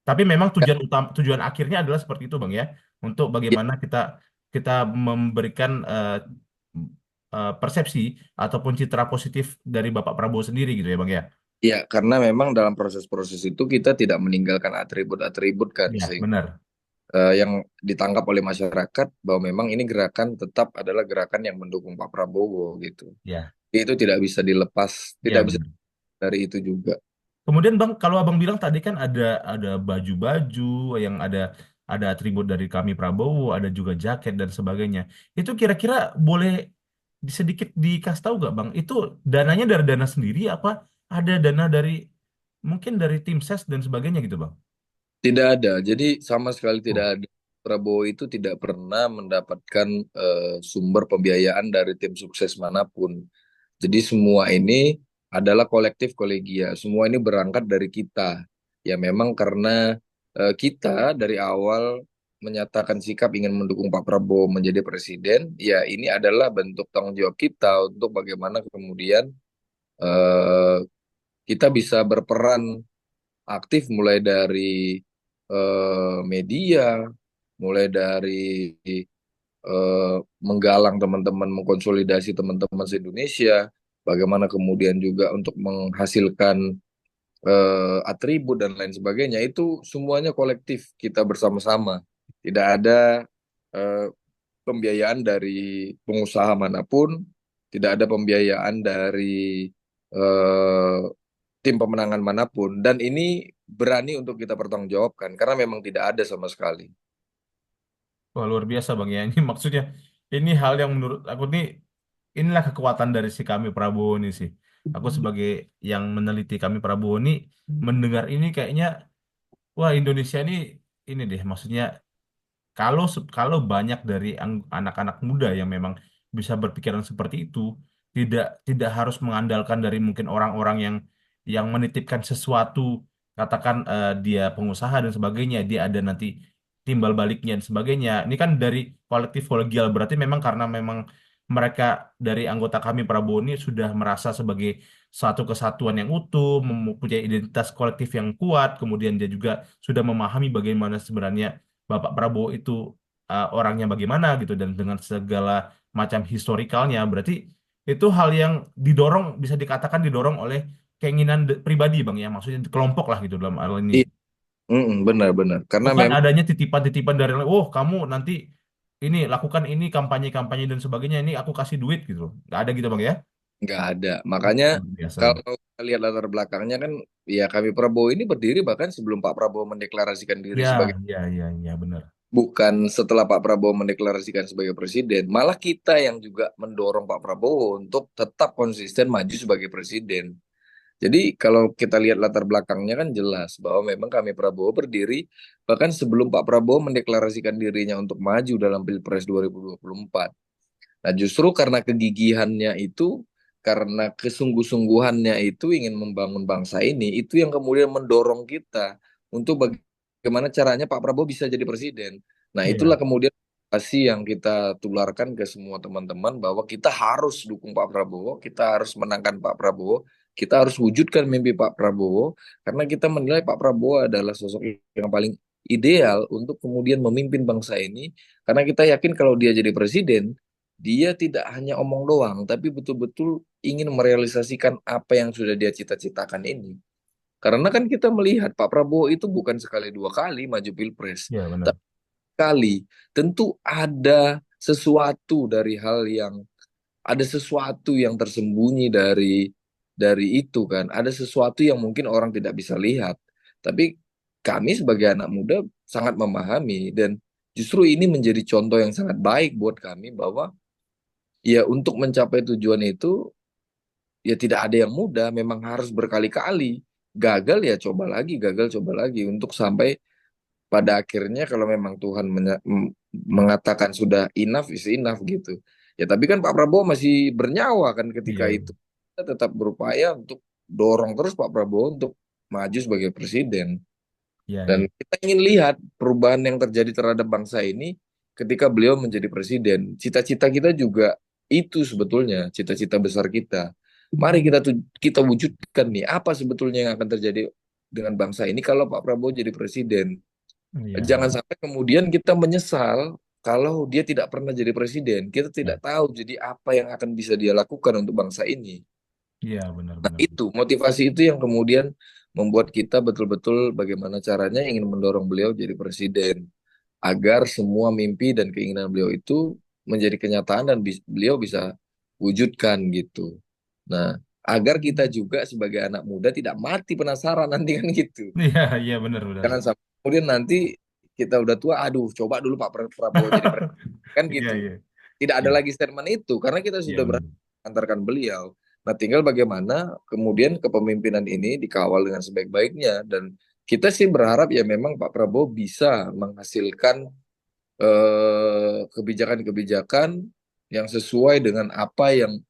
Tapi memang Ya, tujuan akhirnya adalah seperti itu Bang ya, untuk ya, bagaimana kita kita memberikan persepsi ataupun citra positif dari Bapak Prabowo sendiri gitu ya Bang ya. ya, karena memang dalam proses-proses itu kita tidak meninggalkan atribut-atribut kan, Iya, sehingga benar. yang ditangkap oleh masyarakat bahwa memang ini gerakan tetap adalah gerakan yang mendukung Pak Prabowo gitu. Ya, Itu tidak bisa dilepas, tidak ya bisa benar. dari itu juga. Kemudian Bang, kalau Abang bilang tadi kan ada baju-baju yang ada atribut dari kami Prabowo, ada juga jaket dan sebagainya. Itu kira-kira boleh sedikit dikasih tahu nggak Bang? Itu dananya dari dana sendiri apa ada dana dari mungkin dari tim ses dan sebagainya gitu Bang? Tidak ada, jadi sama sekali tidak Oh, ada. Prabowo itu tidak pernah mendapatkan sumber pembiayaan dari tim sukses manapun. Jadi semua ini adalah kolektif kolegia. Semua ini berangkat dari kita. Ya memang karena kita dari awal menyatakan sikap ingin mendukung Pak Prabowo menjadi presiden, ya ini adalah bentuk tanggung jawab kita untuk bagaimana kemudian eh, kita bisa berperan aktif mulai dari media, mulai dari menggalang teman-teman, mengkonsolidasi teman-teman se-Indonesia, bagaimana kemudian juga untuk menghasilkan atribut dan lain sebagainya, itu semuanya kolektif kita bersama-sama. Tidak ada eh, pembiayaan dari pengusaha manapun, tidak ada pembiayaan dari eh, tim pemenangan manapun, dan ini berani untuk kita pertanggungjawabkan karena memang tidak ada sama sekali. wah, luar biasa Bang ya. Ini maksudnya ini hal yang menurut aku nih inilah kekuatan dari si kami Prabowo ini sih. Aku sebagai yang meneliti kami Prabowo ini mendengar ini kayaknya wah Indonesia ini deh maksudnya kalau banyak dari anak-anak muda yang memang bisa berpikiran seperti itu, tidak tidak harus mengandalkan dari mungkin orang-orang yang menitipkan sesuatu, katakan dia pengusaha dan sebagainya, dia ada nanti timbal baliknya dan sebagainya. Ini kan dari kolektif kolegial, berarti memang karena memang mereka dari anggota kami Prabowo ini sudah merasa sebagai satu kesatuan yang utuh, mempunyai identitas kolektif yang kuat, kemudian dia juga sudah memahami bagaimana sebenarnya Bapak Prabowo itu orangnya bagaimana gitu dan dengan segala macam historikalnya berarti itu hal yang bisa dikatakan didorong oleh keinginan pribadi Bang ya maksudnya kelompok lah gitu dalam hal ini Iya, benar-benar. Karena bukan memang adanya titipan-titipan dari oh kamu nanti ini lakukan ini kampanye-kampanye dan sebagainya ini aku kasih duit gitu loh nggak ada gitu Bang ya. nggak ada. Makanya Luar biasa Bang. kalau kita lihat latar belakangnya kan, ya kami Prabowo ini berdiri bahkan sebelum Pak Prabowo mendeklarasikan diri Ya sebagai, ya ya ya benar. bukan setelah Pak Prabowo mendeklarasikan sebagai presiden. Malah kita yang juga mendorong Pak Prabowo untuk tetap konsisten maju sebagai presiden. Jadi kalau kita lihat latar belakangnya kan jelas bahwa memang kami Prabowo berdiri bahkan sebelum Pak Prabowo mendeklarasikan dirinya untuk maju dalam Pilpres 2024. Nah, justru karena kegigihannya itu, karena kesungguh-sungguhannya itu ingin membangun bangsa ini, itu yang kemudian mendorong kita untuk bagaimana caranya Pak Prabowo bisa jadi presiden. Nah, itulah Iya. kemudian pasti yang kita tularkan ke semua teman-teman bahwa kita harus dukung Pak Prabowo, kita harus menangkan Pak Prabowo, kita harus wujudkan mimpi Pak Prabowo, karena kita menilai Pak Prabowo adalah sosok yang paling ideal untuk kemudian memimpin bangsa ini, karena kita yakin kalau dia jadi presiden, dia tidak hanya omong doang, tapi betul-betul ingin merealisasikan apa yang sudah dia cita-citakan ini. Karena kan kita melihat Pak Prabowo itu bukan sekali dua kali maju Pilpres, Ya benar. tapi kali tentu ada sesuatu yang tersembunyi dari itu kan, ada sesuatu yang mungkin orang tidak bisa lihat. Tapi kami sebagai anak muda sangat memahami, dan justru ini menjadi contoh yang sangat baik buat kami bahwa ya untuk mencapai tujuan itu ya tidak ada yang mudah, memang harus berkali-kali. Gagal ya coba lagi, gagal coba lagi untuk sampai pada akhirnya kalau memang Tuhan mengatakan sudah enough is enough gitu. Ya tapi kan Pak Prabowo masih bernyawa kan ketika Iya, itu. Kita tetap berupaya untuk dorong terus Pak Prabowo untuk maju sebagai presiden. iya, Dan iya, kita ingin lihat perubahan yang terjadi terhadap bangsa ini ketika beliau menjadi presiden. Cita-cita kita juga itu sebetulnya, cita-cita besar kita. Mari kita wujudkan nih apa sebetulnya yang akan terjadi dengan bangsa ini kalau Pak Prabowo jadi presiden. iya, Jangan sampai kemudian kita menyesal kalau dia tidak pernah jadi presiden. Kita iya, tidak tahu jadi apa yang akan bisa dia lakukan untuk bangsa ini. iya, benar, Nah, benar. itu motivasi itu yang kemudian membuat kita betul-betul bagaimana caranya ingin mendorong beliau jadi presiden agar semua mimpi dan keinginan beliau itu menjadi kenyataan dan beliau bisa wujudkan gitu. Nah, agar kita juga sebagai anak muda tidak mati penasaran nanti kan gitu. Iya, iya, benar, benar. Jangan sampai kemudian nanti kita udah tua, aduh coba dulu Pak Prabowo jadi presiden kan Iya, gitu. iya, Tidak ada iya, lagi statement itu karena kita iya, sudah benar. berhasil mengantarkan beliau. Nah, tinggal bagaimana kemudian kepemimpinan ini dikawal dengan sebaik-baiknya, dan kita sih berharap ya memang Pak Prabowo bisa menghasilkan kebijakan-kebijakan yang sesuai dengan apa yang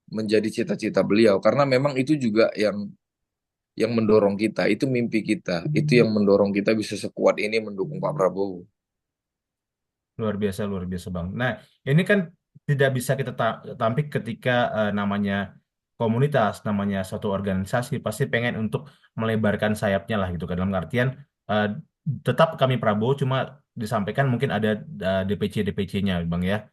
menjadi cita-cita beliau, karena memang itu juga yang mendorong kita, itu mimpi kita, itu yang mendorong kita bisa sekuat ini mendukung Pak Prabowo. Luar biasa Bang. Nah, ini kan tidak bisa kita tampik ketika namanya komunitas, namanya suatu organisasi pasti pengen untuk melebarkan sayapnya lah gitu kan. Dalam artian eh, tetap kami Prabowo cuma disampaikan mungkin ada DPC-DPC-nya Bang ya.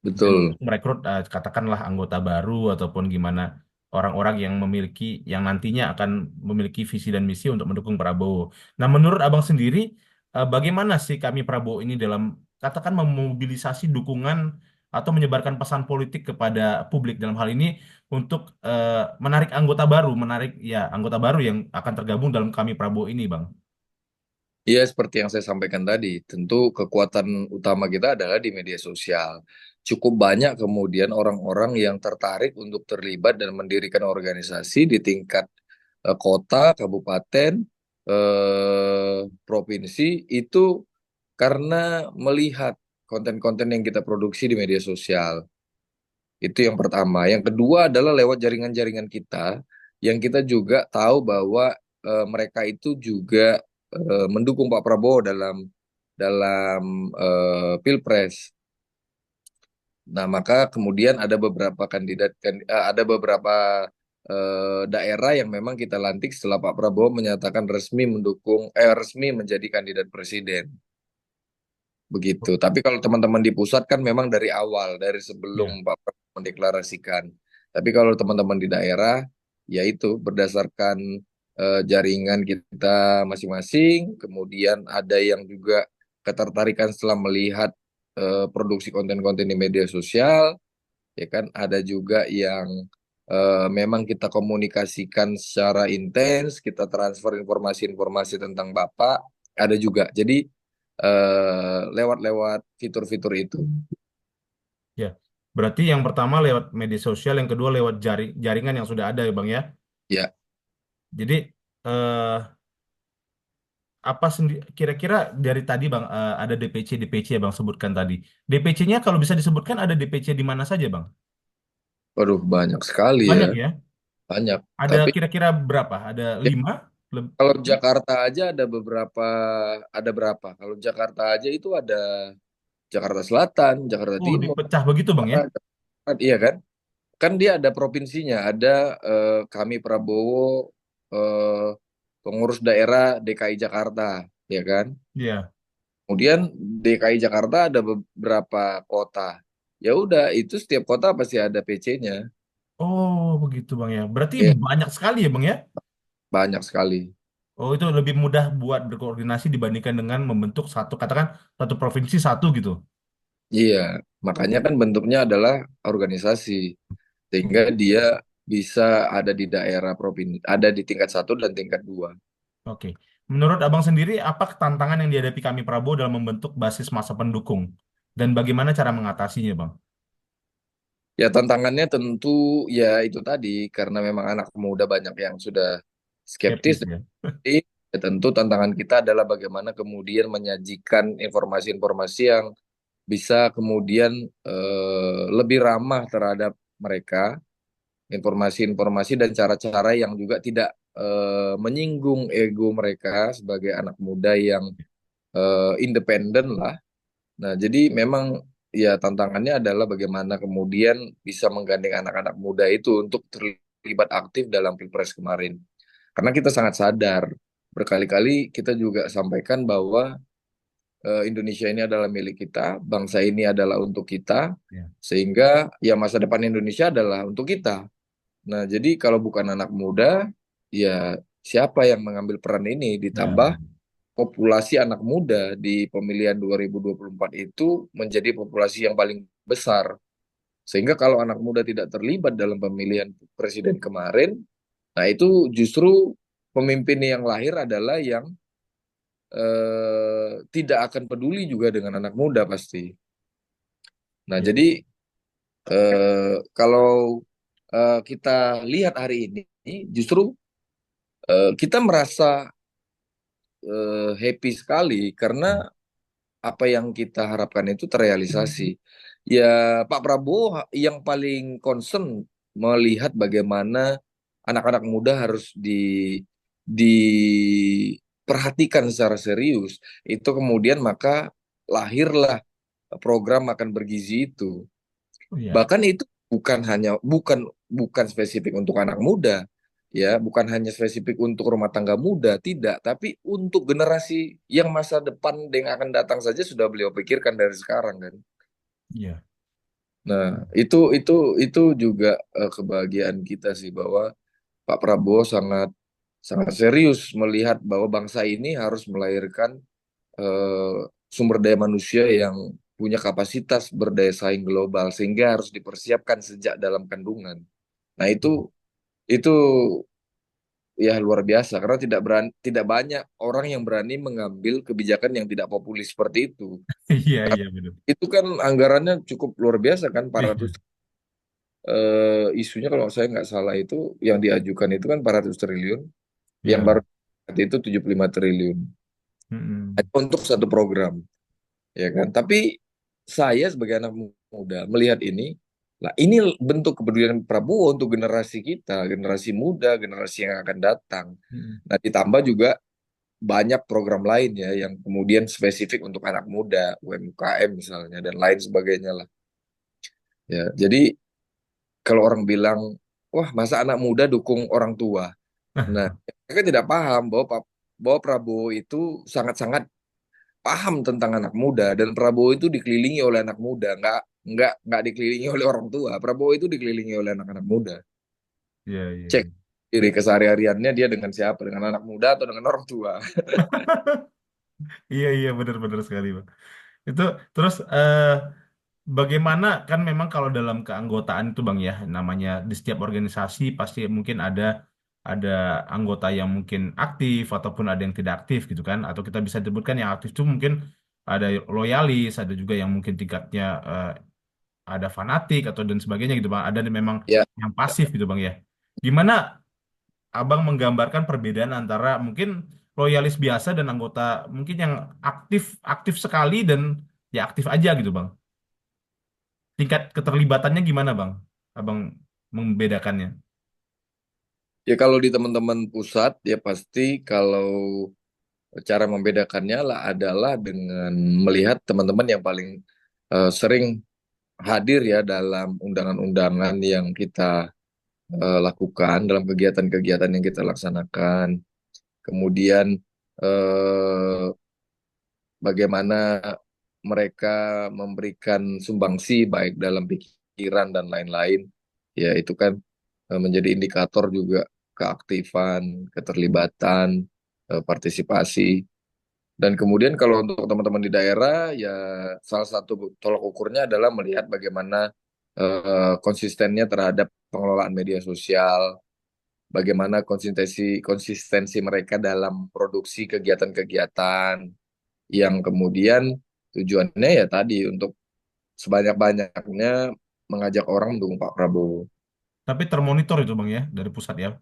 Dan Betul. untuk merekrut katakanlah anggota baru ataupun gimana orang-orang yang memiliki yang nantinya akan memiliki visi dan misi untuk mendukung Prabowo. Nah, menurut Abang sendiri bagaimana sih kami Prabowo ini dalam katakan memobilisasi dukungan atau menyebarkan pesan politik kepada publik dalam hal ini untuk menarik anggota baru, menarik ya anggota baru yang akan tergabung dalam kami Prabowo ini, Bang. Iya, seperti yang saya sampaikan tadi, tentu kekuatan utama kita adalah di media sosial. Cukup banyak kemudian orang-orang yang tertarik untuk terlibat dan mendirikan organisasi di tingkat kota, kabupaten, provinsi itu karena melihat konten-konten yang kita produksi di media sosial. Itu yang pertama. Yang kedua adalah lewat jaringan-jaringan kita, yang kita juga tahu bahwa mereka itu juga mendukung Pak Prabowo dalam dalam Pilpres. Nah, maka kemudian ada beberapa kandidat, ada beberapa daerah yang memang kita lantik setelah Pak Prabowo menyatakan resmi resmi menjadi kandidat presiden. Begitu. Tapi kalau teman-teman di pusat kan memang dari awal, dari sebelum Ya. Pak Prabowo mendeklarasikan. Tapi kalau teman-teman di daerah, ya itu berdasarkan jaringan kita masing-masing. Kemudian ada yang juga ketertarikan setelah melihat produksi konten-konten di media sosial, ya kan. Ada juga yang memang kita komunikasikan secara intens, kita transfer informasi-informasi tentang Bapak. Ada juga. Jadi lewat-lewat fitur-fitur itu. Ya. Berarti yang pertama lewat media sosial, yang kedua lewat jaringan yang sudah ada ya, Bang ya. Ya, Jadi apa kira-kira dari tadi Bang ada DPC ya Bang sebutkan tadi. DPC-nya kalau bisa disebutkan ada DPC di mana saja Bang? waduh banyak sekali ya, Banyak ya. banyak. Ada Tapi kira-kira berapa? Ada ya, 5? kalau Jakarta aja ada beberapa, ada berapa? Kalau Jakarta aja itu ada Jakarta Selatan, Jakarta Oh, Timur, dipecah begitu Bang ya? Jakarta Barat, iya kan? Kan dia ada provinsinya, ada kami Prabowo, eh, pengurus daerah DKI Jakarta, ya kan? Iya. Kemudian DKI Jakarta ada beberapa kota. Ya udah, itu setiap kota pasti ada PC-nya. Oh, begitu Bang ya. Berarti Ya, banyak sekali ya Bang ya? banyak sekali. Oh, itu lebih mudah buat berkoordinasi dibandingkan dengan membentuk satu, katakan satu provinsi satu gitu. Iya, makanya kan bentuknya adalah organisasi, sehingga dia bisa ada di daerah provinsi, ada di tingkat satu dan tingkat dua. Oke. Menurut Abang sendiri, apa tantangan yang dihadapi kami Prabowo dalam membentuk basis massa pendukung? Dan bagaimana cara mengatasinya, Bang? Ya tantangannya tentu ya itu tadi karena memang anak muda banyak yang sudah skeptis. Skeptis ya? Jadi, ya tentu tantangan kita adalah bagaimana kemudian menyajikan informasi-informasi yang bisa kemudian lebih ramah terhadap mereka, informasi-informasi dan cara-cara yang juga tidak menyinggung ego mereka sebagai anak muda yang independen lah. Nah, jadi memang ya tantangannya adalah bagaimana kemudian bisa menggandeng anak-anak muda itu untuk terlibat aktif dalam Pilpres kemarin. Karena kita sangat sadar, berkali-kali kita juga sampaikan bahwa Indonesia ini adalah milik kita, bangsa ini adalah untuk kita, Ya. sehingga ya masa depan Indonesia adalah untuk kita. Nah, jadi kalau bukan anak muda, ya siapa yang mengambil peran ini? Nah, Ditambah populasi anak muda di pemilihan 2024 itu menjadi populasi yang paling besar. Sehingga kalau anak muda tidak terlibat dalam pemilihan presiden kemarin, nah itu justru pemimpin yang lahir adalah yang tidak akan peduli juga dengan anak muda pasti. Nah, ya, jadi kalau kita lihat hari ini, justru kita merasa happy sekali karena ya, apa yang kita harapkan itu terrealisasi. Ya, Pak Prabowo yang paling concern melihat bagaimana anak-anak muda harus diperhatikan secara serius. Itu kemudian maka lahirlah program makan bergizi itu. oh, ya, Bahkan itu bukan spesifik untuk anak muda, ya, bukan hanya spesifik untuk rumah tangga muda, tidak, tapi untuk generasi yang masa depan yang akan datang saja sudah beliau pikirkan dari sekarang kan. ya, Nah, itu juga kebahagiaan kita sih bahwa Pak Prabowo sangat sangat serius melihat bahwa bangsa ini harus melahirkan eh, sumber daya manusia yang punya kapasitas berdaya saing global sehingga harus dipersiapkan sejak dalam kandungan. Nah, itu ya luar biasa karena tidak banyak orang yang berani mengambil kebijakan yang tidak populis seperti itu. iya, iya, benar. Itu kan anggarannya cukup luar biasa kan 400 Iya, isunya kalau saya nggak salah itu yang diajukan itu kan 400 triliun, yang iya, baru benar. itu 75 triliun Mm-mm. hanya untuk satu program. Ya kan? Tapi saya sebagai anak muda melihat ini, lah ini bentuk kepedulian Prabowo untuk generasi kita, generasi muda, generasi yang akan datang. Mm-mm. Nah, ditambah juga banyak program lain ya yang kemudian spesifik untuk anak muda, UMKM misalnya dan lain sebagainya lah. Ya, jadi kalau orang bilang, wah masa anak muda dukung orang tua? Nah, mereka tidak paham bahwa Prabowo itu sangat-sangat paham tentang anak muda dan Prabowo itu dikelilingi oleh anak muda, nggak dikelilingi oleh orang tua. Prabowo itu dikelilingi oleh anak-anak muda. Iya, iya, Cek iya. diri kesehariannya dia dengan siapa, dengan anak muda atau dengan orang tua. Iya, iya, benar-benar sekali, Bang. Itu terus bagaimana kan memang kalau dalam keanggotaan itu Bang ya, namanya di setiap organisasi pasti mungkin ada anggota yang mungkin aktif ataupun ada yang tidak aktif gitu kan, atau kita bisa sebutkan yang aktif itu mungkin ada loyalis, ada juga yang mungkin tingkatnya ada fanatik atau dan sebagainya gitu Bang. Ada memang Ya, yang pasif gitu Bang ya. Gimana Abang menggambarkan perbedaan antara mungkin loyalis biasa dan anggota mungkin yang aktif aktif sekali dan ya aktif aja gitu Bang. Tingkat keterlibatannya gimana Bang? Abang membedakannya. ya kalau di teman-teman pusat ya pasti kalau cara membedakannya lah adalah dengan melihat teman-teman yang paling sering hadir ya dalam undangan-undangan yang kita lakukan, dalam kegiatan-kegiatan yang kita laksanakan. Kemudian eh, bagaimana mereka memberikan sumbangsi baik dalam pikiran dan lain-lain. Ya itu kan menjadi indikator juga keaktifan, keterlibatan, partisipasi. Dan kemudian kalau untuk teman-teman di daerah, ya salah satu tolak ukurnya adalah melihat bagaimana konsistennya terhadap pengelolaan media sosial, bagaimana konsistensi mereka dalam produksi kegiatan-kegiatan yang kemudian tujuannya ya tadi untuk sebanyak-banyaknya mengajak orang mendukung Pak Prabowo. Tapi termonitor itu Bang ya dari pusat ya.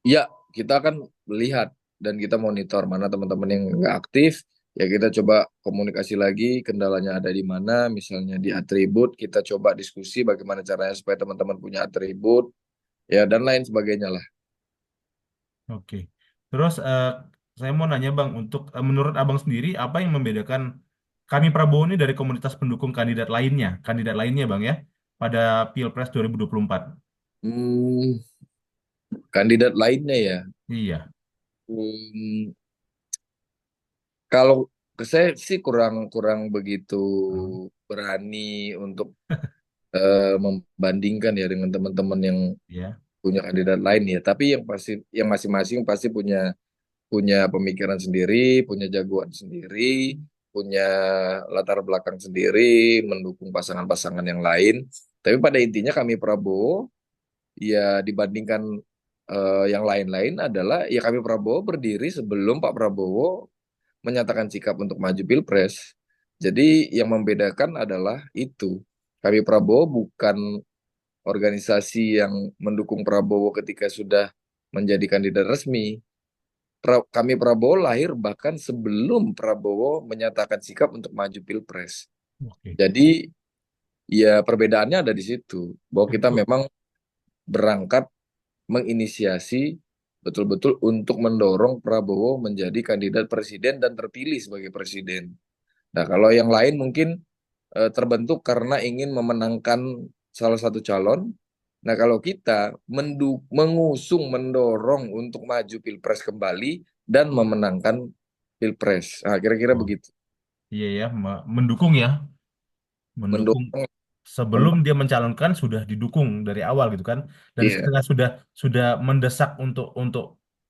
Ya, kita akan melihat dan kita monitor mana teman-teman yang nggak aktif, ya kita coba komunikasi lagi kendalanya ada di mana, misalnya di atribut, kita coba diskusi bagaimana caranya supaya teman-teman punya atribut, ya dan lain sebagainya lah. Oke. Terus saya mau nanya Bang, untuk menurut Abang sendiri apa yang membedakan kami Prabowo ini dari komunitas pendukung kandidat lainnya Bang ya, pada Pilpres 2024? Hmm, kandidat lainnya ya. Iya. Hmm, kalau saya sih kurang kurang begitu Hmm. berani untuk membandingkan ya dengan teman-teman yang Iya. punya kandidat lain ya. Tapi yang pasti, yang masing-masing pasti punya punya pemikiran sendiri, punya jagoan sendiri, punya latar belakang sendiri, mendukung pasangan-pasangan yang lain. Tapi pada intinya kami Prabowo ya dibandingkan yang lain-lain adalah ya kami Prabowo berdiri sebelum Pak Prabowo menyatakan sikap untuk maju Pilpres. Jadi yang membedakan adalah itu. Kami Prabowo bukan organisasi yang mendukung Prabowo ketika sudah menjadi kandidat resmi. Kami Prabowo lahir bahkan sebelum Prabowo menyatakan sikap untuk maju Pilpres. Oke. Jadi ya perbedaannya ada di situ. Bahwa kita Itu. memang berangkat menginisiasi betul-betul untuk mendorong Prabowo menjadi kandidat presiden dan terpilih sebagai presiden. Nah, kalau yang lain mungkin terbentuk karena ingin memenangkan salah satu calon. Nah, kalau kita mengusung, mendorong untuk maju Pilpres kembali dan memenangkan Pilpres. Nah, kira-kira Oh, begitu. iya ya, mendukung ya, mendukung Mendorong, sebelum dia mencalonkan sudah didukung dari awal gitu kan, dan iya, setengah sudah mendesak untuk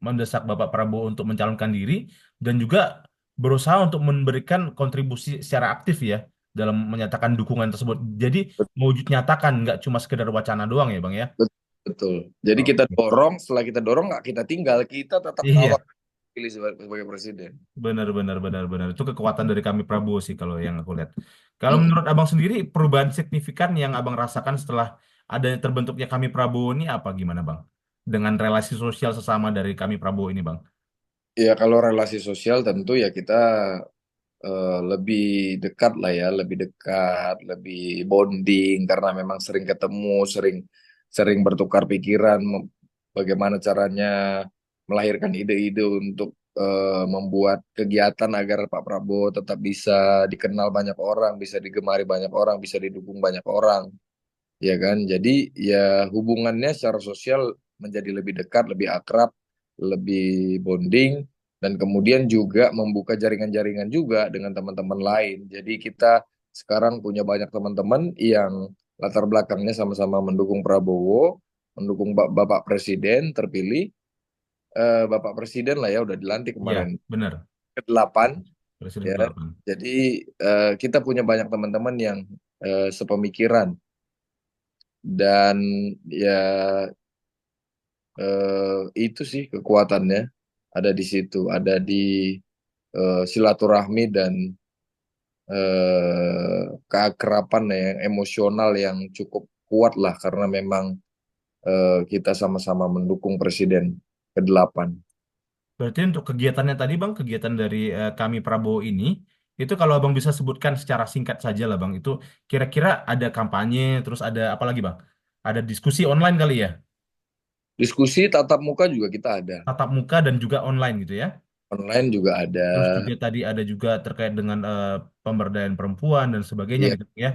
mendesak Bapak Prabowo untuk mencalonkan diri dan juga berusaha untuk memberikan kontribusi secara aktif ya dalam menyatakan dukungan tersebut. Jadi mewujud nyatakan nggak cuma sekedar wacana doang ya Bang ya. betul. Jadi kita Oke. dorong, setelah kita dorong nggak kita tinggal, kita tetap kawal Iya. pilih sebagai presiden. Benar, benar, benar, benar. Itu kekuatan dari kami Prabowo sih kalau yang aku lihat. Kalau Mm-mm. menurut Abang sendiri, perubahan signifikan yang Abang rasakan setelah adanya terbentuknya kami Prabowo ini apa gimana Bang? Dengan relasi sosial sesama dari kami Prabowo ini Bang? Ya kalau relasi sosial tentu ya kita lebih dekat lah ya, lebih dekat, lebih bonding karena memang sering ketemu, sering sering bertukar pikiran bagaimana caranya melahirkan ide-ide untuk membuat kegiatan agar Pak Prabowo tetap bisa dikenal banyak orang, bisa digemari banyak orang, bisa didukung banyak orang, ya kan? Jadi ya hubungannya secara sosial menjadi lebih dekat, lebih akrab, lebih bonding, dan kemudian juga membuka jaringan-jaringan juga dengan teman-teman lain. Jadi kita sekarang punya banyak teman-teman yang latar belakangnya sama-sama mendukung Prabowo, mendukung Bapak Presiden terpilih, Bapak Presiden lah ya udah dilantik Iya, kemarin benar. ke-8 Presiden ya. ke-8. Jadi kita punya banyak teman-teman yang sepemikiran dan ya itu sih kekuatannya ada di situ, ada di silaturahmi dan keakraban yang emosional yang cukup kuat lah karena memang kita sama-sama mendukung Presiden ke-8. Berarti untuk kegiatannya tadi Bang, kegiatan dari kami Prabowo ini, itu kalau Abang bisa sebutkan secara singkat saja lah Bang, itu kira-kira ada kampanye, terus ada apa lagi Bang? Ada diskusi online kali ya? Diskusi tatap muka juga kita ada, Tatap muka dan juga online gitu ya? online juga ada, Terus juga tadi ada juga terkait dengan pemberdayaan perempuan dan sebagainya ya gitu ya.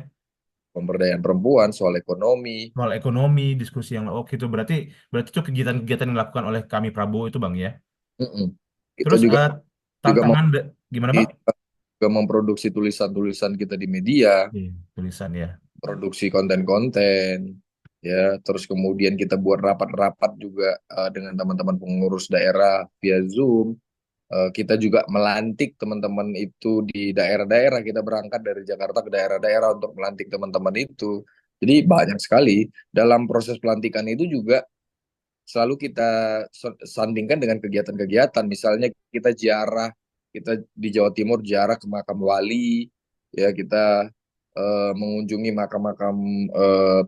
pemberdayaan perempuan, soal ekonomi. Soal ekonomi, diskusi yang oke itu berarti berarti itu kegiatan-kegiatan yang dilakukan oleh kami Prabowo itu Bang ya. Mm-mm. Kita Terus juga juga tantangan gimana Bang? juga memproduksi tulisan-tulisan kita di media, Iya, tulisan ya. produksi konten-konten, ya. Terus kemudian kita buat rapat-rapat juga dengan teman-teman pengurus daerah via Zoom. Kita juga melantik teman-teman itu di daerah-daerah. Kita berangkat dari Jakarta ke daerah-daerah untuk melantik teman-teman itu. Jadi banyak sekali dalam proses pelantikan itu juga selalu kita sandingkan dengan kegiatan-kegiatan. Misalnya kita ziarah, kita di Jawa Timur ziarah ke makam wali, ya kita mengunjungi makam-makam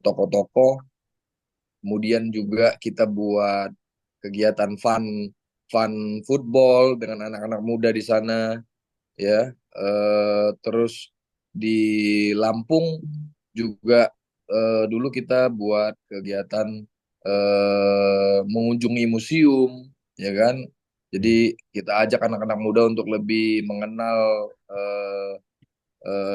tokoh-tokoh. Kemudian juga kita buat kegiatan fun fun football dengan anak-anak muda di sana, ya. Terus di Lampung juga dulu kita buat kegiatan mengunjungi museum, ya kan. Iya. Jadi kita ajak anak-anak muda untuk lebih mengenal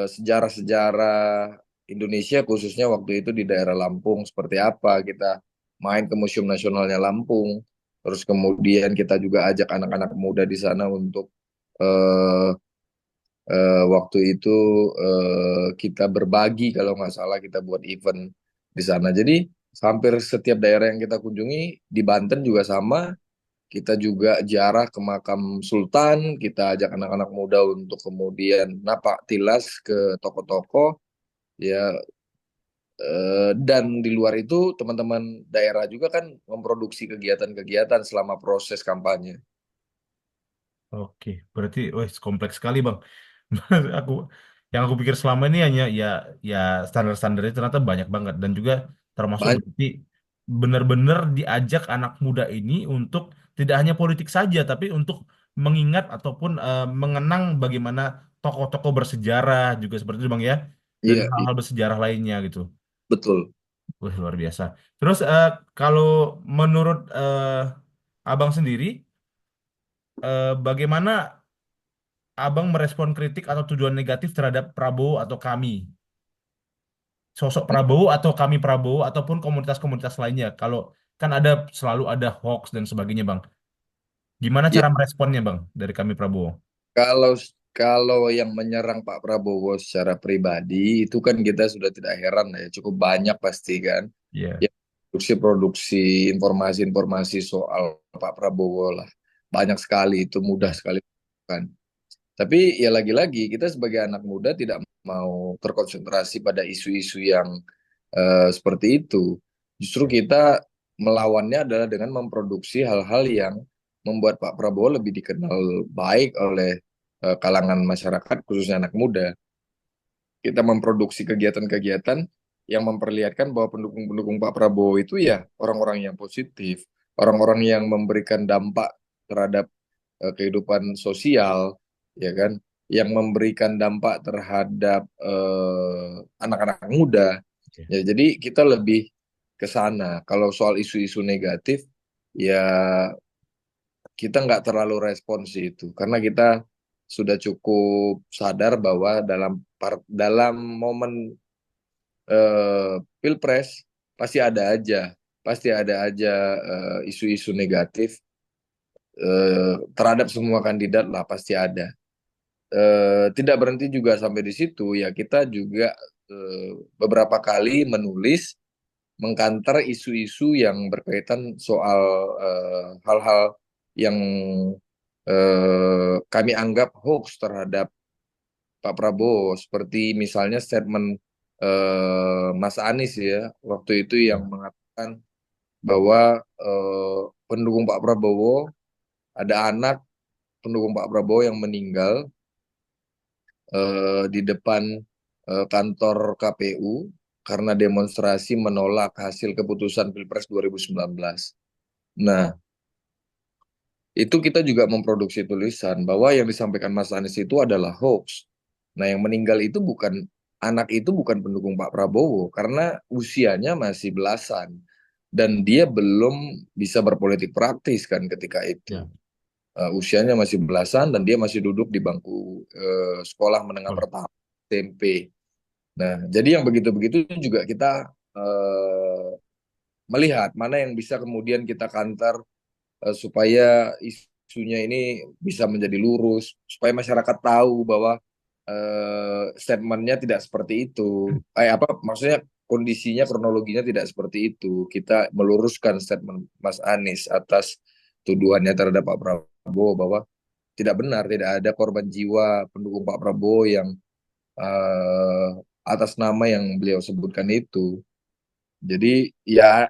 sejarah-sejarah Indonesia, khususnya waktu itu di daerah Lampung seperti apa. Kita main ke Museum Nasionalnya Lampung, terus kemudian kita juga ajak anak-anak muda di sana untuk eh, waktu itu kita berbagi, kalau nggak salah kita buat event di sana. Jadi hampir setiap daerah yang kita kunjungi di Banten juga sama. Kita juga ziarah ke makam Sultan, kita ajak anak-anak muda untuk kemudian napak tilas ke toko-toko, ya. Dan di luar itu teman-teman daerah juga kan memproduksi kegiatan-kegiatan selama proses kampanye. Oke, berarti, wah, kompleks sekali Bang. Aku, yang aku pikir selama ini hanya ya, ya standar-standarnya ternyata banyak banget, dan juga termasuk Banyak, berarti benar-benar diajak anak muda ini untuk tidak hanya politik saja, tapi untuk mengingat ataupun mengenang bagaimana tokoh-tokoh bersejarah juga seperti itu Bang ya, dan iya, hal-hal bersejarah lainnya gitu. betul. Wah, luar biasa. Terus kalau menurut Abang sendiri, bagaimana Abang merespon kritik atau tujuan negatif terhadap Prabowo atau kami, sosok Prabowo atau kami Prabowo ataupun komunitas-komunitas lainnya? Kalau kan ada, selalu ada hoax dan sebagainya, Bang. Gimana Ya, cara meresponnya, Bang, dari kami Prabowo? kalau kalau yang menyerang Pak Prabowo secara pribadi itu kan kita sudah tidak heran ya, cukup banyak pasti kan. Iya. Ya, produksi-produksi informasi-informasi soal Pak Prabowo lah. Banyak sekali, itu mudah Ya. sekali kan. Tapi ya lagi-lagi kita sebagai anak muda tidak mau terkonsentrasi pada isu-isu yang seperti itu. Justru kita melawannya adalah dengan memproduksi hal-hal yang membuat Pak Prabowo lebih dikenal baik oleh kalangan masyarakat, khususnya anak muda. Kita memproduksi kegiatan-kegiatan yang memperlihatkan bahwa pendukung-pendukung Pak Prabowo itu ya orang-orang yang positif, orang-orang yang memberikan dampak terhadap kehidupan sosial, ya kan, yang memberikan dampak terhadap anak-anak muda. Oke. Ya, jadi kita lebih ke sana. Kalau soal isu-isu negatif, ya kita nggak terlalu respons itu, karena kita sudah cukup sadar bahwa dalam momen pilpres pasti ada aja isu-isu negatif terhadap semua kandidat lah, pasti ada. Tidak berhenti juga sampai di situ, ya kita juga beberapa kali menulis mengkanter isu-isu yang berkaitan soal hal-hal yang kami anggap hoax terhadap Pak Prabowo, seperti misalnya statement Mas Anies ya waktu itu yang Ya. mengatakan bahwa pendukung Pak Prabowo, ada anak pendukung Pak Prabowo yang meninggal di depan kantor KPU karena demonstrasi menolak hasil keputusan Pilpres 2019. Nah, itu kita juga memproduksi tulisan bahwa yang disampaikan Mas Anies itu adalah hoax. Nah, yang meninggal itu bukan anak, itu bukan pendukung Pak Prabowo karena usianya masih belasan dan dia belum bisa berpolitik praktis kan ketika itu. Ya. Usianya masih belasan dan dia masih duduk di bangku sekolah menengah Boleh. pertama SMP. Nah, jadi yang begitu-begitu juga kita melihat mana yang bisa kemudian kita kantor supaya isunya ini bisa menjadi lurus, supaya masyarakat tahu bahwa statementnya tidak seperti itu. Apa maksudnya, kondisinya, kronologinya tidak seperti itu. Kita meluruskan statement Mas Anies atas tuduhannya terhadap Pak Prabowo bahwa tidak benar, tidak ada korban jiwa pendukung Pak Prabowo yang eh, atas nama yang beliau sebutkan itu. Jadi ya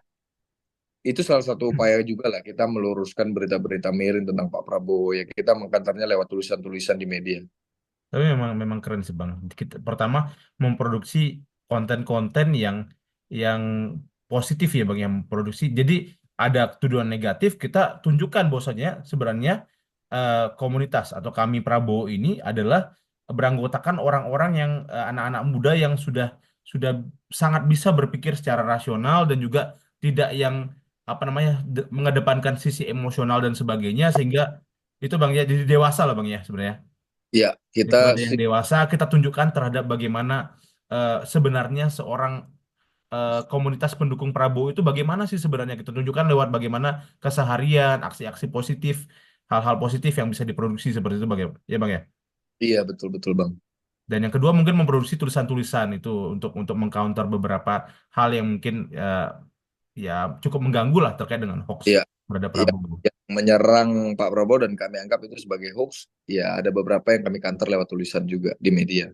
itu salah satu upaya juga lah kita meluruskan berita-berita miring tentang Pak Prabowo ya, kita mengkantarnya lewat tulisan-tulisan di media. Tapi memang memang keren sih Bang. Kita, pertama memproduksi konten-konten yang positif ya Bang, yang produksi. Jadi ada tuduhan negatif, kita tunjukkan bahwasanya sebenarnya komunitas atau kami Prabowo ini adalah beranggotakan orang-orang yang anak-anak muda yang sudah sangat bisa berpikir secara rasional dan juga tidak yang apa namanya mengedepankan sisi emosional dan sebagainya, sehingga itu Bang ya jadi dewasa lah Bang ya sebenarnya. Ya, kita Metode yang sih, dewasa kita tunjukkan terhadap bagaimana sebenarnya seorang komunitas pendukung Prabowo itu bagaimana sih sebenarnya, kita tunjukkan lewat bagaimana keseharian, aksi-aksi positif, hal-hal positif yang bisa diproduksi seperti itu Bang ya, ya Bang ya. iya betul-betul Bang. Dan yang kedua mungkin memproduksi tulisan-tulisan itu untuk mengcounter beberapa hal yang mungkin ya cukup mengganggu lah terkait dengan hoax Iya, terhadap iya, Prabowo. yang menyerang Pak Prabowo dan kami anggap itu sebagai hoax, ya ada beberapa yang kami counter lewat tulisan juga di media.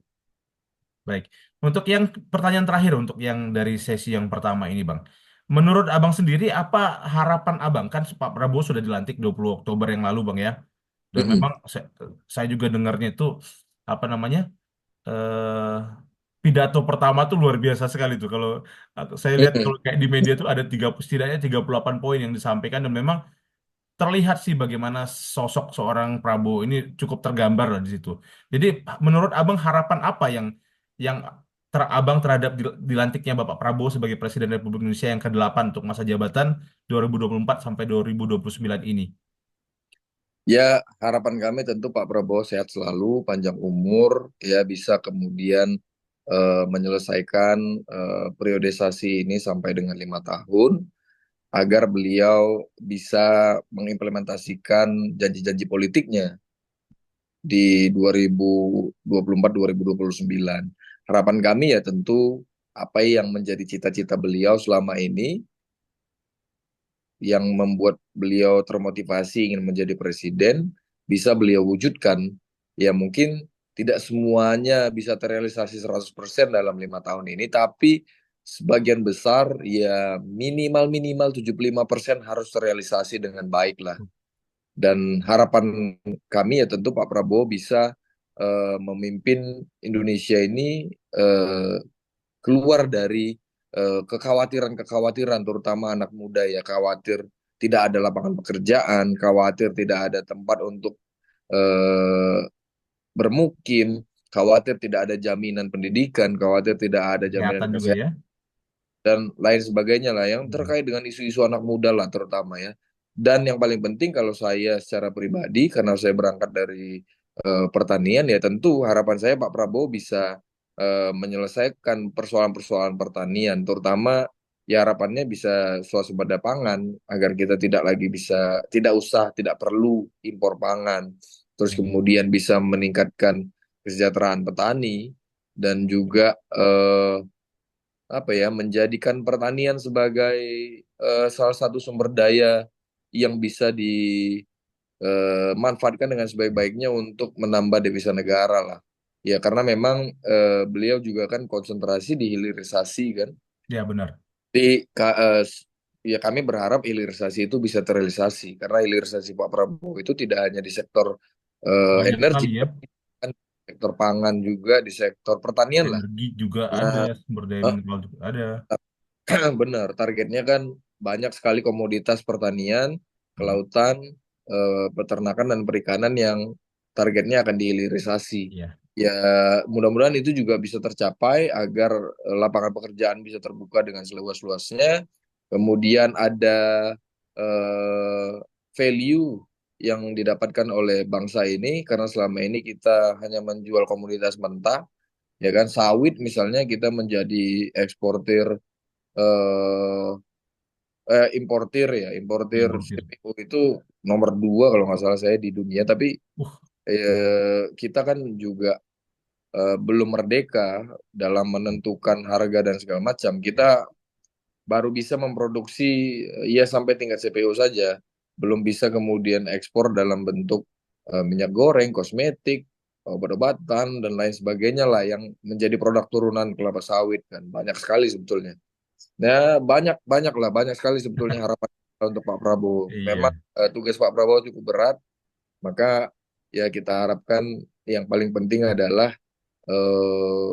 Baik, untuk yang pertanyaan terakhir untuk yang dari sesi yang pertama ini, Bang. Menurut Abang sendiri, apa harapan Abang? Kan Pak Prabowo sudah dilantik 20 Oktober yang lalu, Bang ya. Dan Mm-mm. memang saya juga dengarnya itu, apa namanya, eh, pidato pertama tuh luar biasa sekali tuh. Kalau saya lihat Mm-mm. kalau kayak di media tuh ada setidaknya 38 poin yang disampaikan dan memang terlihat sih bagaimana sosok seorang Prabowo ini cukup tergambar lah di situ. Jadi menurut Abang harapan apa yang Abang terhadap dilantiknya Bapak Prabowo sebagai Presiden Republik Indonesia yang ke-8 untuk masa jabatan 2024 sampai 2029 ini? Ya, harapan kami tentu Pak Prabowo sehat selalu, panjang umur, ya bisa kemudian menyelesaikan periodisasi ini sampai dengan 5 tahun, agar beliau bisa mengimplementasikan janji-janji politiknya di 2024-2029. Harapan kami ya tentu apa yang menjadi cita-cita beliau selama ini, yang membuat beliau termotivasi ingin menjadi presiden, bisa beliau wujudkan. Ya mungkin tidak semuanya bisa terrealisasi 100% dalam 5 tahun ini, tapi sebagian besar ya minimal-minimal 75% harus terrealisasi dengan baik lah. Dan harapan kami ya tentu Pak Prabowo bisa memimpin Indonesia ini keluar dari kekhawatiran-kekhawatiran, terutama anak muda ya, khawatir tidak ada lapangan pekerjaan, khawatir tidak ada tempat untuk eh, bermukim, khawatir tidak ada jaminan pendidikan, khawatir tidak ada jaminan Kesehatan juga kesehatan ya. dan lain sebagainya lah yang Hmm. terkait dengan isu-isu anak muda lah terutama ya. Dan yang paling penting kalau saya secara pribadi, karena saya berangkat dari pertanian, ya tentu harapan saya Pak Prabowo bisa menyelesaikan persoalan-persoalan pertanian, terutama ya harapannya bisa swasembada pangan agar kita tidak perlu impor pangan, terus Ya, kemudian bisa meningkatkan kesejahteraan petani dan juga apa ya, menjadikan pertanian sebagai salah satu sumber daya yang bisa dimanfaatkan dengan sebaik-baiknya untuk menambah devisa negara lah. Ya karena memang beliau juga kan konsentrasi di hilirisasi kan. ya benar. Ya kami berharap hilirisasi itu bisa terrealisasi karena hilirisasi Pak Prabowo itu tidak hanya di sektor Banyak energi, sekali ya. kan di sektor pangan juga, di sektor pertanian lah. Energi juga ada, Nah, sumber daya eh, mineral juga ada. benar, targetnya kan banyak sekali komoditas pertanian, Hmm. kelautan, peternakan dan perikanan yang targetnya akan dihilirisasi. Iya. Ya, mudah-mudahan itu juga bisa tercapai agar lapangan pekerjaan bisa terbuka dengan seluas-luasnya. Kemudian ada eh, value yang didapatkan oleh bangsa ini karena selama ini kita hanya menjual komoditas mentah, ya kan sawit misalnya kita menjadi eksportir eh importir ya, importir Importir. CPO itu nomor 2 kalau nggak salah saya di dunia. Tapi kita kan juga belum merdeka dalam menentukan harga dan segala macam. Kita baru bisa memproduksi ya sampai tingkat CPO saja, belum bisa kemudian ekspor dalam bentuk minyak goreng, kosmetik, obat-obatan dan lain sebagainya lah yang menjadi produk turunan kelapa sawit kan banyak sekali sebetulnya. Ya banyak banyak lah, banyak sekali sebetulnya harapan untuk Pak Prabowo. Memang Iya. tugas Pak Prabowo cukup berat, maka ya kita harapkan yang paling penting adalah eh,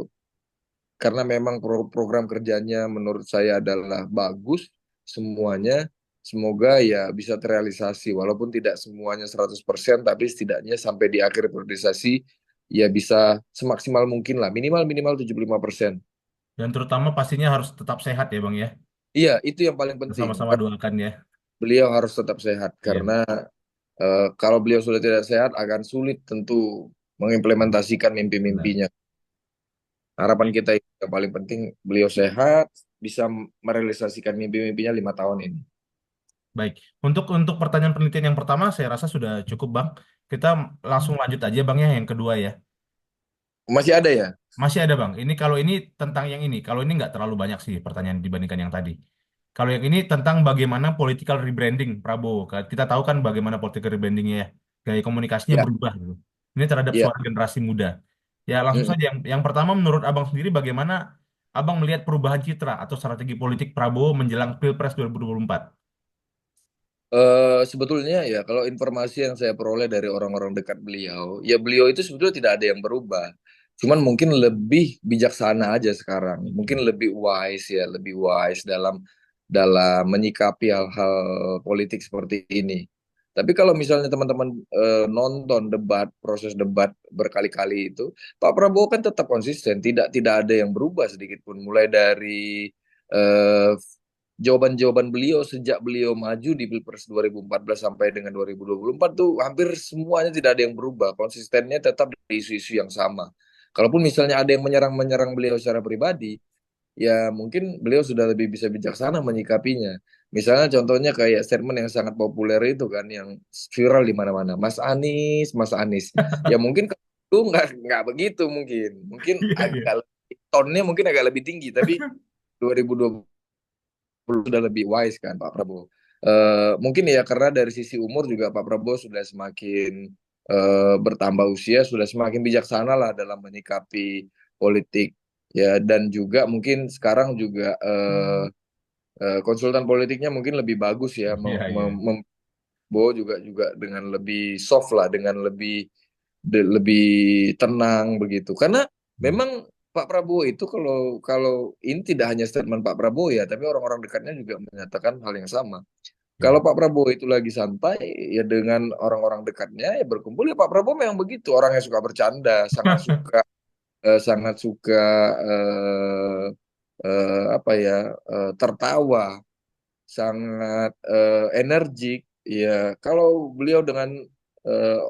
karena memang program kerjanya menurut saya adalah bagus semuanya. Semoga ya bisa terrealisasi walaupun tidak semuanya 100%, tapi setidaknya sampai di akhir priorisasi ya bisa semaksimal mungkin lah, minimal minimal 75%. Dan terutama pastinya harus tetap sehat ya Bang ya. Iya, itu yang paling penting. Bersama-sama Karena doakan ya. beliau harus tetap sehat Iya. karena kalau beliau sudah tidak sehat akan sulit tentu mengimplementasikan Benar. mimpi-mimpinya. Harapan kita itu yang paling penting beliau sehat, bisa merealisasikan mimpi-mimpinya 5 tahun ini. Baik. Untuk pertanyaan penelitian yang pertama saya rasa sudah cukup Bang. Kita langsung lanjut aja Bang ya yang kedua ya. Masih ada ya? Masih ada Bang. Ini kalau ini tentang yang ini. Kalau ini nggak terlalu banyak sih pertanyaan dibandingkan yang tadi. Kalau yang ini tentang bagaimana political rebranding Prabowo. Kita tahu kan bagaimana political rebrandingnya ya. Gaya komunikasinya Ya, berubah gitu. Ini terhadap ya. suara generasi muda. Ya langsung Mm. saja yang pertama menurut Abang sendiri bagaimana Abang melihat perubahan citra atau strategi politik Prabowo menjelang Pilpres 2024? Sebetulnya ya kalau informasi yang saya peroleh dari orang-orang dekat beliau, ya beliau itu sebetulnya tidak ada yang berubah. Cuman mungkin lebih bijaksana aja sekarang. Mungkin Oke. lebih wise ya, lebih wise dalam dalam menyikapi hal-hal politik seperti ini. Tapi kalau misalnya teman-teman nonton debat, proses debat berkali-kali itu, Pak Prabowo kan tetap konsisten, tidak ada yang berubah sedikit pun. Mulai dari eh, jawaban-jawaban beliau sejak beliau maju di Pilpres 2014 sampai dengan 2024 tuh hampir semuanya tidak ada yang berubah. Konsistennya tetap di isu-isu yang sama. Kalaupun misalnya ada yang menyerang beliau secara pribadi, ya mungkin beliau sudah lebih bisa bijaksana menyikapinya. Misalnya contohnya kayak statement yang sangat populer itu kan, yang viral di mana-mana. Mas Anies, Mas Anies. Ya mungkin itu nggak begitu mungkin. Mungkin Iya, iya. agak tonnya mungkin agak lebih tinggi, tapi 2020 sudah lebih wise kan Pak Prabowo. Mungkin ya karena dari sisi umur juga Pak Prabowo sudah semakin bertambah usia, sudah semakin bijaksana lah dalam menyikapi politik ya, dan juga mungkin sekarang juga konsultan politiknya mungkin lebih bagus ya, Iya, iya. Bowo juga juga dengan lebih soft lah, dengan lebih tenang begitu. Karena Hmm. memang Pak Prabowo itu kalau kalau ini tidak hanya statement Pak Prabowo ya, tapi orang-orang dekatnya juga menyatakan hal yang sama. Kalau Ya. Pak Prabowo itu lagi santai ya dengan orang-orang dekatnya ya berkumpul, ya Pak Prabowo memang begitu, orang yang suka bercanda, sangat suka eh, apa ya, tertawa, sangat energik. Ya, kalau beliau dengan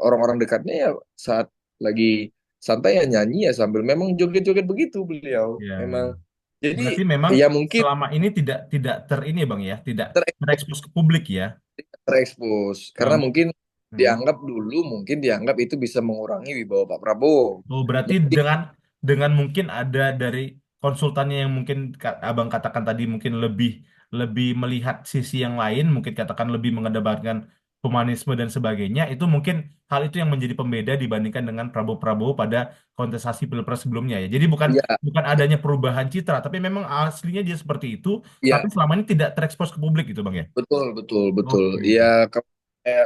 orang-orang dekatnya ya saat lagi santai ya nyanyi ya sambil memang joget-joget begitu beliau. Ya. Memang jadi Berarti memang ya mungkin selama ini tidak tidak ini Bang ya, tidak terekspos, terekspos ke publik ya. terekspos. Eh, Karena mu- mungkin hmm. dianggap dulu mungkin dianggap itu bisa mengurangi wibawa Pak Prabowo. Oh, berarti Mungkin dengan mungkin ada dari konsultannya yang mungkin Abang katakan tadi mungkin lebih lebih melihat sisi yang lain, mungkin katakan lebih mengedepankan humanisme dan sebagainya, itu mungkin hal itu yang menjadi pembeda dibandingkan dengan Prabowo-Prabowo pada kontestasi Pilpres sebelumnya ya. Jadi bukan ya, bukan adanya perubahan citra, tapi memang aslinya dia seperti itu, tapi ya, selama ini tidak terekspos ke publik gitu Bang ya. betul, betul, betul. Oke, Ya, oke. kalau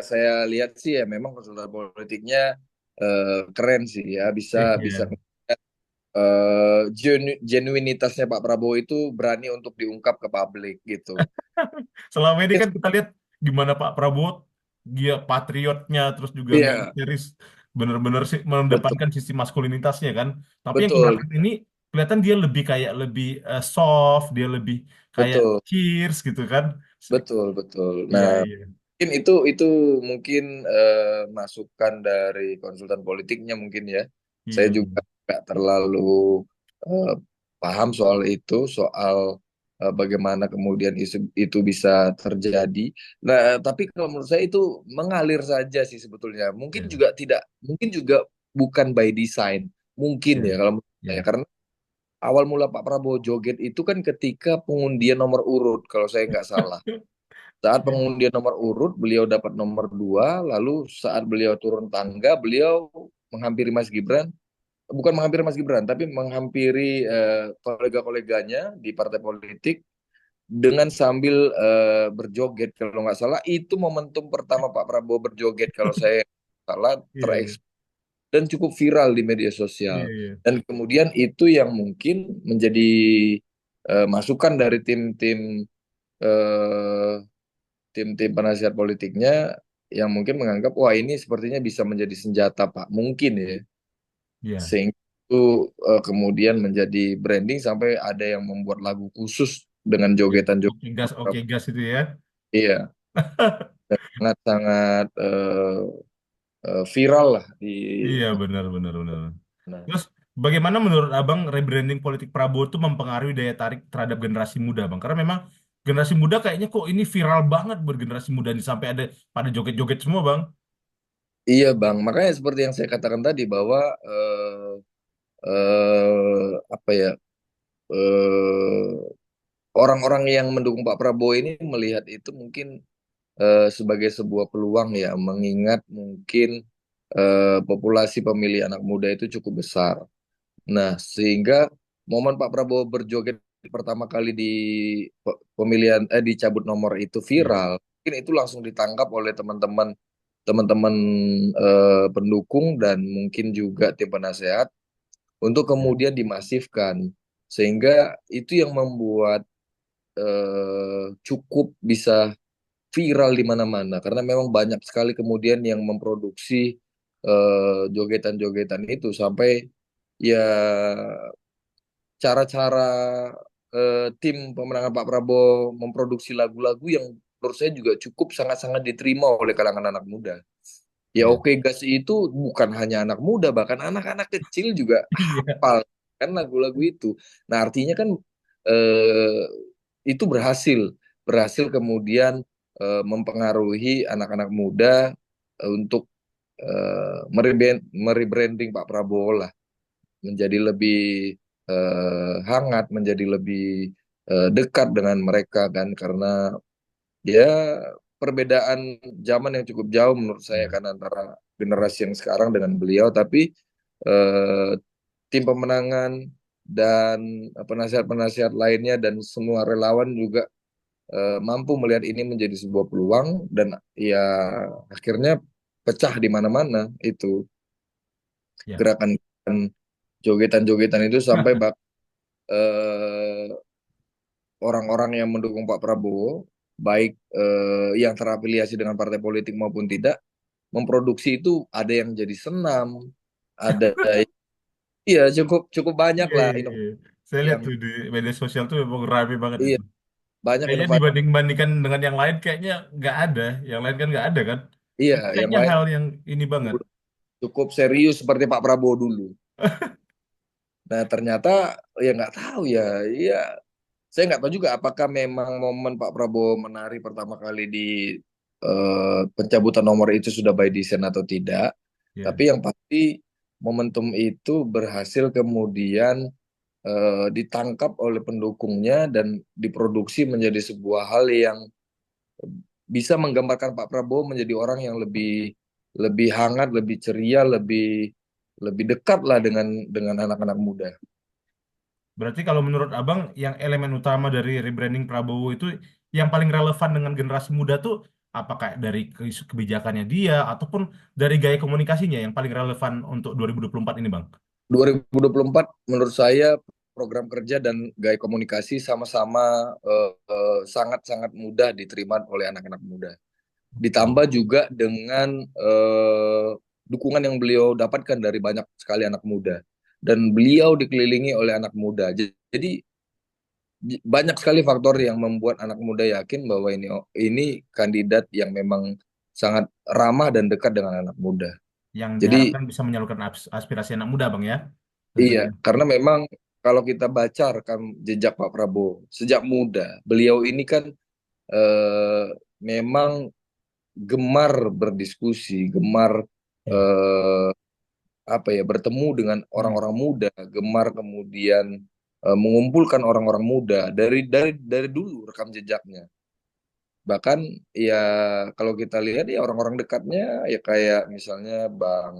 saya lihat sih ya memang konsultan politiknya keren sih ya, bisa bisa Iya. genuinitasnya Pak Prabowo itu berani untuk diungkap ke publik gitu. Selama ini kan kita lihat gimana Pak Prabowo, dia patriotnya, terus juga Iya, militeris, benar-benar sih betul, mengedepankan sisi maskulinitasnya kan. Tapi yang betul, kemarin ini kelihatan dia lebih kayak lebih soft, dia lebih kayak betul, cheers gitu kan. betul, betul. Iya, Nah, iya. mungkin itu mungkin masukan dari konsultan politiknya mungkin ya. Saya Iya, juga nggak terlalu eh, paham soal itu, soal bagaimana kemudian isu itu bisa terjadi. Nah, tapi kalau menurut saya itu mengalir saja sih sebetulnya. iya, Mungkin juga bukan by design. Mungkin iya, ya kalau menurut saya, iya. karena awal mula Pak Prabowo joget itu kan ketika pengundian nomor urut, kalau saya nggak salah. Saat pengundian nomor urut, beliau dapat nomor 2, lalu saat beliau turun tangga, beliau menghampiri Mas Gibran, bukan menghampiri Mas Gibran, tapi menghampiri kolega-koleganya di partai politik. dengan sambil berjoget kalau nggak salah itu momentum pertama Pak Prabowo berjoget kalau saya nggak salah Iya, iya, terekspos dan cukup viral di media iya, sosial iya, dan kemudian itu yang mungkin menjadi masukan dari eh, tim-tim penasihat politiknya yang mungkin menganggap wah ini sepertinya bisa menjadi senjata Pak mungkin ya iya. sehingga itu kemudian menjadi branding sampai ada yang membuat lagu khusus dengan Iya. jogetan-jogetan Oke gas itu ya. iya sangat-sangat viral lah di Iya, benar, benar, benar. nah Terus, bagaimana menurut Abang rebranding politik Prabowo itu mempengaruhi daya tarik terhadap generasi muda, Bang? Karena memang generasi muda kayaknya kok ini viral banget buat generasi muda ini sampai ada pada joget-joget semua, Bang. iya Bang makanya seperti yang saya katakan tadi bahwa apa ya eh, orang-orang yang mendukung Pak Prabowo ini melihat itu mungkin sebagai sebuah peluang ya mengingat mungkin populasi pemilih anak muda itu cukup besar. Nah, sehingga momen Pak Prabowo berjoget pertama kali di pemilihan dicabut nomor itu Iya, viral, mungkin itu langsung ditangkap oleh teman-teman pendukung dan mungkin juga tim penasehat untuk iya, kemudian dimasifkan. Sehingga itu yang membuat cukup bisa viral di mana-mana karena memang banyak sekali kemudian yang memproduksi jogetan-jogetan itu sampai ya cara-cara tim pemenangan Pak Prabowo memproduksi lagu-lagu yang menurut saya juga cukup sangat-sangat diterima oleh kalangan anak muda. Ya iya, oke gas itu bukan hanya anak muda bahkan anak-anak kecil juga iya, hafal kan lagu-lagu itu. Nah artinya kan eh, itu berhasil berhasil kemudian mempengaruhi anak-anak muda untuk merebranding Pak Prabowo lah menjadi lebih hangat, menjadi lebih dekat dengan mereka kan karena ya perbedaan zaman yang cukup jauh menurut saya iya. kan antara generasi yang sekarang dengan beliau tapi eh, tim pemenangan dan penasihat-penasihat lainnya dan semua relawan juga mampu melihat ini menjadi sebuah peluang dan ya akhirnya pecah di mana-mana itu Iya. gerakan jogetan-jogetan itu sampai eh, orang-orang yang mendukung Pak Prabowo, baik yang terafiliasi dengan partai politik maupun tidak, memproduksi itu ada yang jadi senam, ada iya cukup cukup banyak Iya, lah iya, iya. Saya lihat yang tuh di media sosial tuh memang rame banget iya itu. banyak Kayaknya inovasi dibanding-bandingkan dengan yang lain kayaknya nggak ada. Yang lain kan nggak ada kan? iya Itu yang kayaknya lain hal yang ini banget. cukup serius seperti Pak Prabowo dulu. Nah ternyata ya nggak tahu ya, iya saya nggak tahu juga apakah memang momen Pak Prabowo menari pertama kali di pencabutan nomor itu sudah by design atau tidak. Ya. Tapi yang pasti momentum itu berhasil kemudian ditangkap oleh pendukungnya dan diproduksi menjadi sebuah hal yang bisa menggambarkan Pak Prabowo menjadi orang yang lebih lebih hangat, lebih ceria, lebih lebih dekat lah dengan anak-anak muda. Berarti kalau menurut Abang, yang elemen utama dari rebranding Prabowo itu yang paling relevan dengan generasi muda tuh apakah dari kebijakannya dia ataupun dari gaya komunikasinya yang paling relevan untuk 2024 ini, Bang? 2024 menurut saya program kerja dan gaya komunikasi sama-sama sangat-sangat mudah diterima oleh anak-anak muda. Oke. Ditambah juga dengan dukungan yang beliau dapatkan dari banyak sekali anak muda. Dan beliau dikelilingi oleh anak muda. Jadi banyak sekali faktor yang membuat anak muda yakin bahwa ini kandidat yang memang sangat ramah dan dekat dengan anak muda. Yang Jadi diharapkan bisa menyalurkan aspirasi anak muda, Bang ya. iya, Tentunya. karena memang kalau kita baca rekam jejak Pak Prabowo sejak muda, beliau ini kan eh, memang gemar berdiskusi, gemar Iya. eh, apa ya bertemu dengan Hmm. orang-orang muda, gemar kemudian mengumpulkan orang-orang muda dari dulu rekam jejaknya. Bahkan ya kalau kita lihat ya orang-orang dekatnya ya kayak misalnya Bang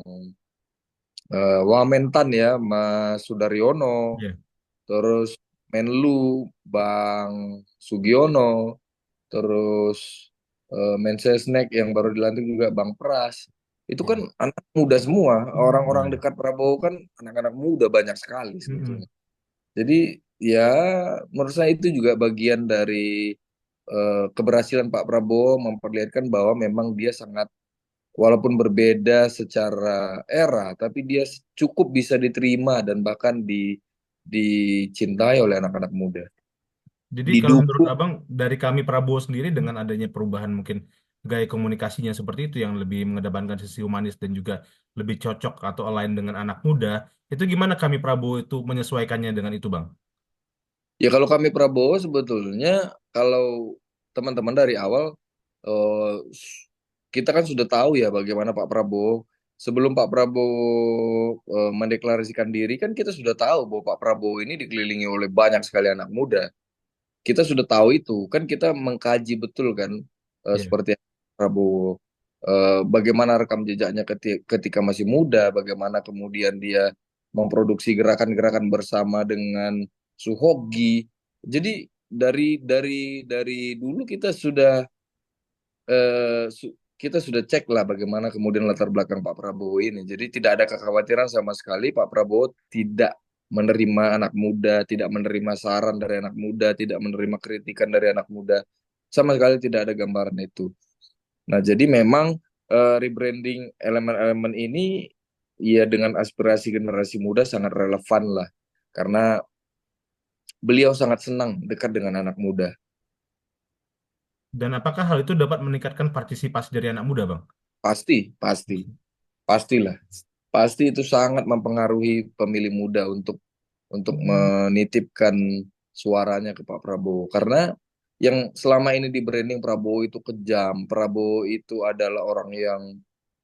Wamentan ya, Mas Sudaryono, Iya. terus Menlu, Bang Sugiono, terus Mensesnek yang baru dilantik juga Bang Pras. Itu kan Ya. anak muda semua. Orang-orang Iya. dekat Prabowo kan anak-anak muda banyak sekali sebetulnya. Mm-mm. Jadi ya menurut saya itu juga bagian dari keberhasilan Pak Prabowo memperlihatkan bahwa memang dia sangat walaupun berbeda secara era, tapi dia cukup bisa diterima dan bahkan dicintai oleh anak-anak muda. Jadi kalau menurut Didukung. Abang dari kami Prabowo sendiri dengan adanya perubahan mungkin gaya komunikasinya seperti itu yang lebih mengedepankan sisi humanis dan juga lebih cocok atau align dengan anak muda, itu gimana kami Prabowo itu menyesuaikannya dengan itu, Bang? Ya kalau kami Prabowo sebetulnya kalau teman-teman dari awal eh, kita kan sudah tahu ya bagaimana Pak Prabowo sebelum Pak Prabowo mendeklarasikan diri kan kita sudah tahu bahwa Pak Prabowo ini dikelilingi oleh banyak sekali anak muda. Kita sudah tahu itu kan kita mengkaji betul kan Iya. seperti Prabowo bagaimana rekam jejaknya ketika masih muda, bagaimana kemudian dia memproduksi gerakan-gerakan bersama dengan Suhogi. Jadi dari dulu kita sudah cek lah bagaimana kemudian latar belakang Pak Prabowo ini. Jadi tidak ada kekhawatiran sama sekali Pak Prabowo tidak menerima anak muda, tidak menerima saran dari anak muda, tidak menerima kritikan dari anak muda. Sama sekali tidak ada gambaran itu. Nah, jadi memang rebranding elemen-elemen ini ya dengan aspirasi generasi muda sangat relevan lah. Karena beliau sangat senang dekat dengan anak muda. Dan apakah hal itu dapat meningkatkan partisipasi dari anak muda, Bang? Pasti, pasti, pastilah. Pasti itu sangat mempengaruhi pemilih muda untuk menitipkan suaranya ke Pak Prabowo. Karena yang selama ini di branding Prabowo itu kejam, Prabowo itu adalah orang yang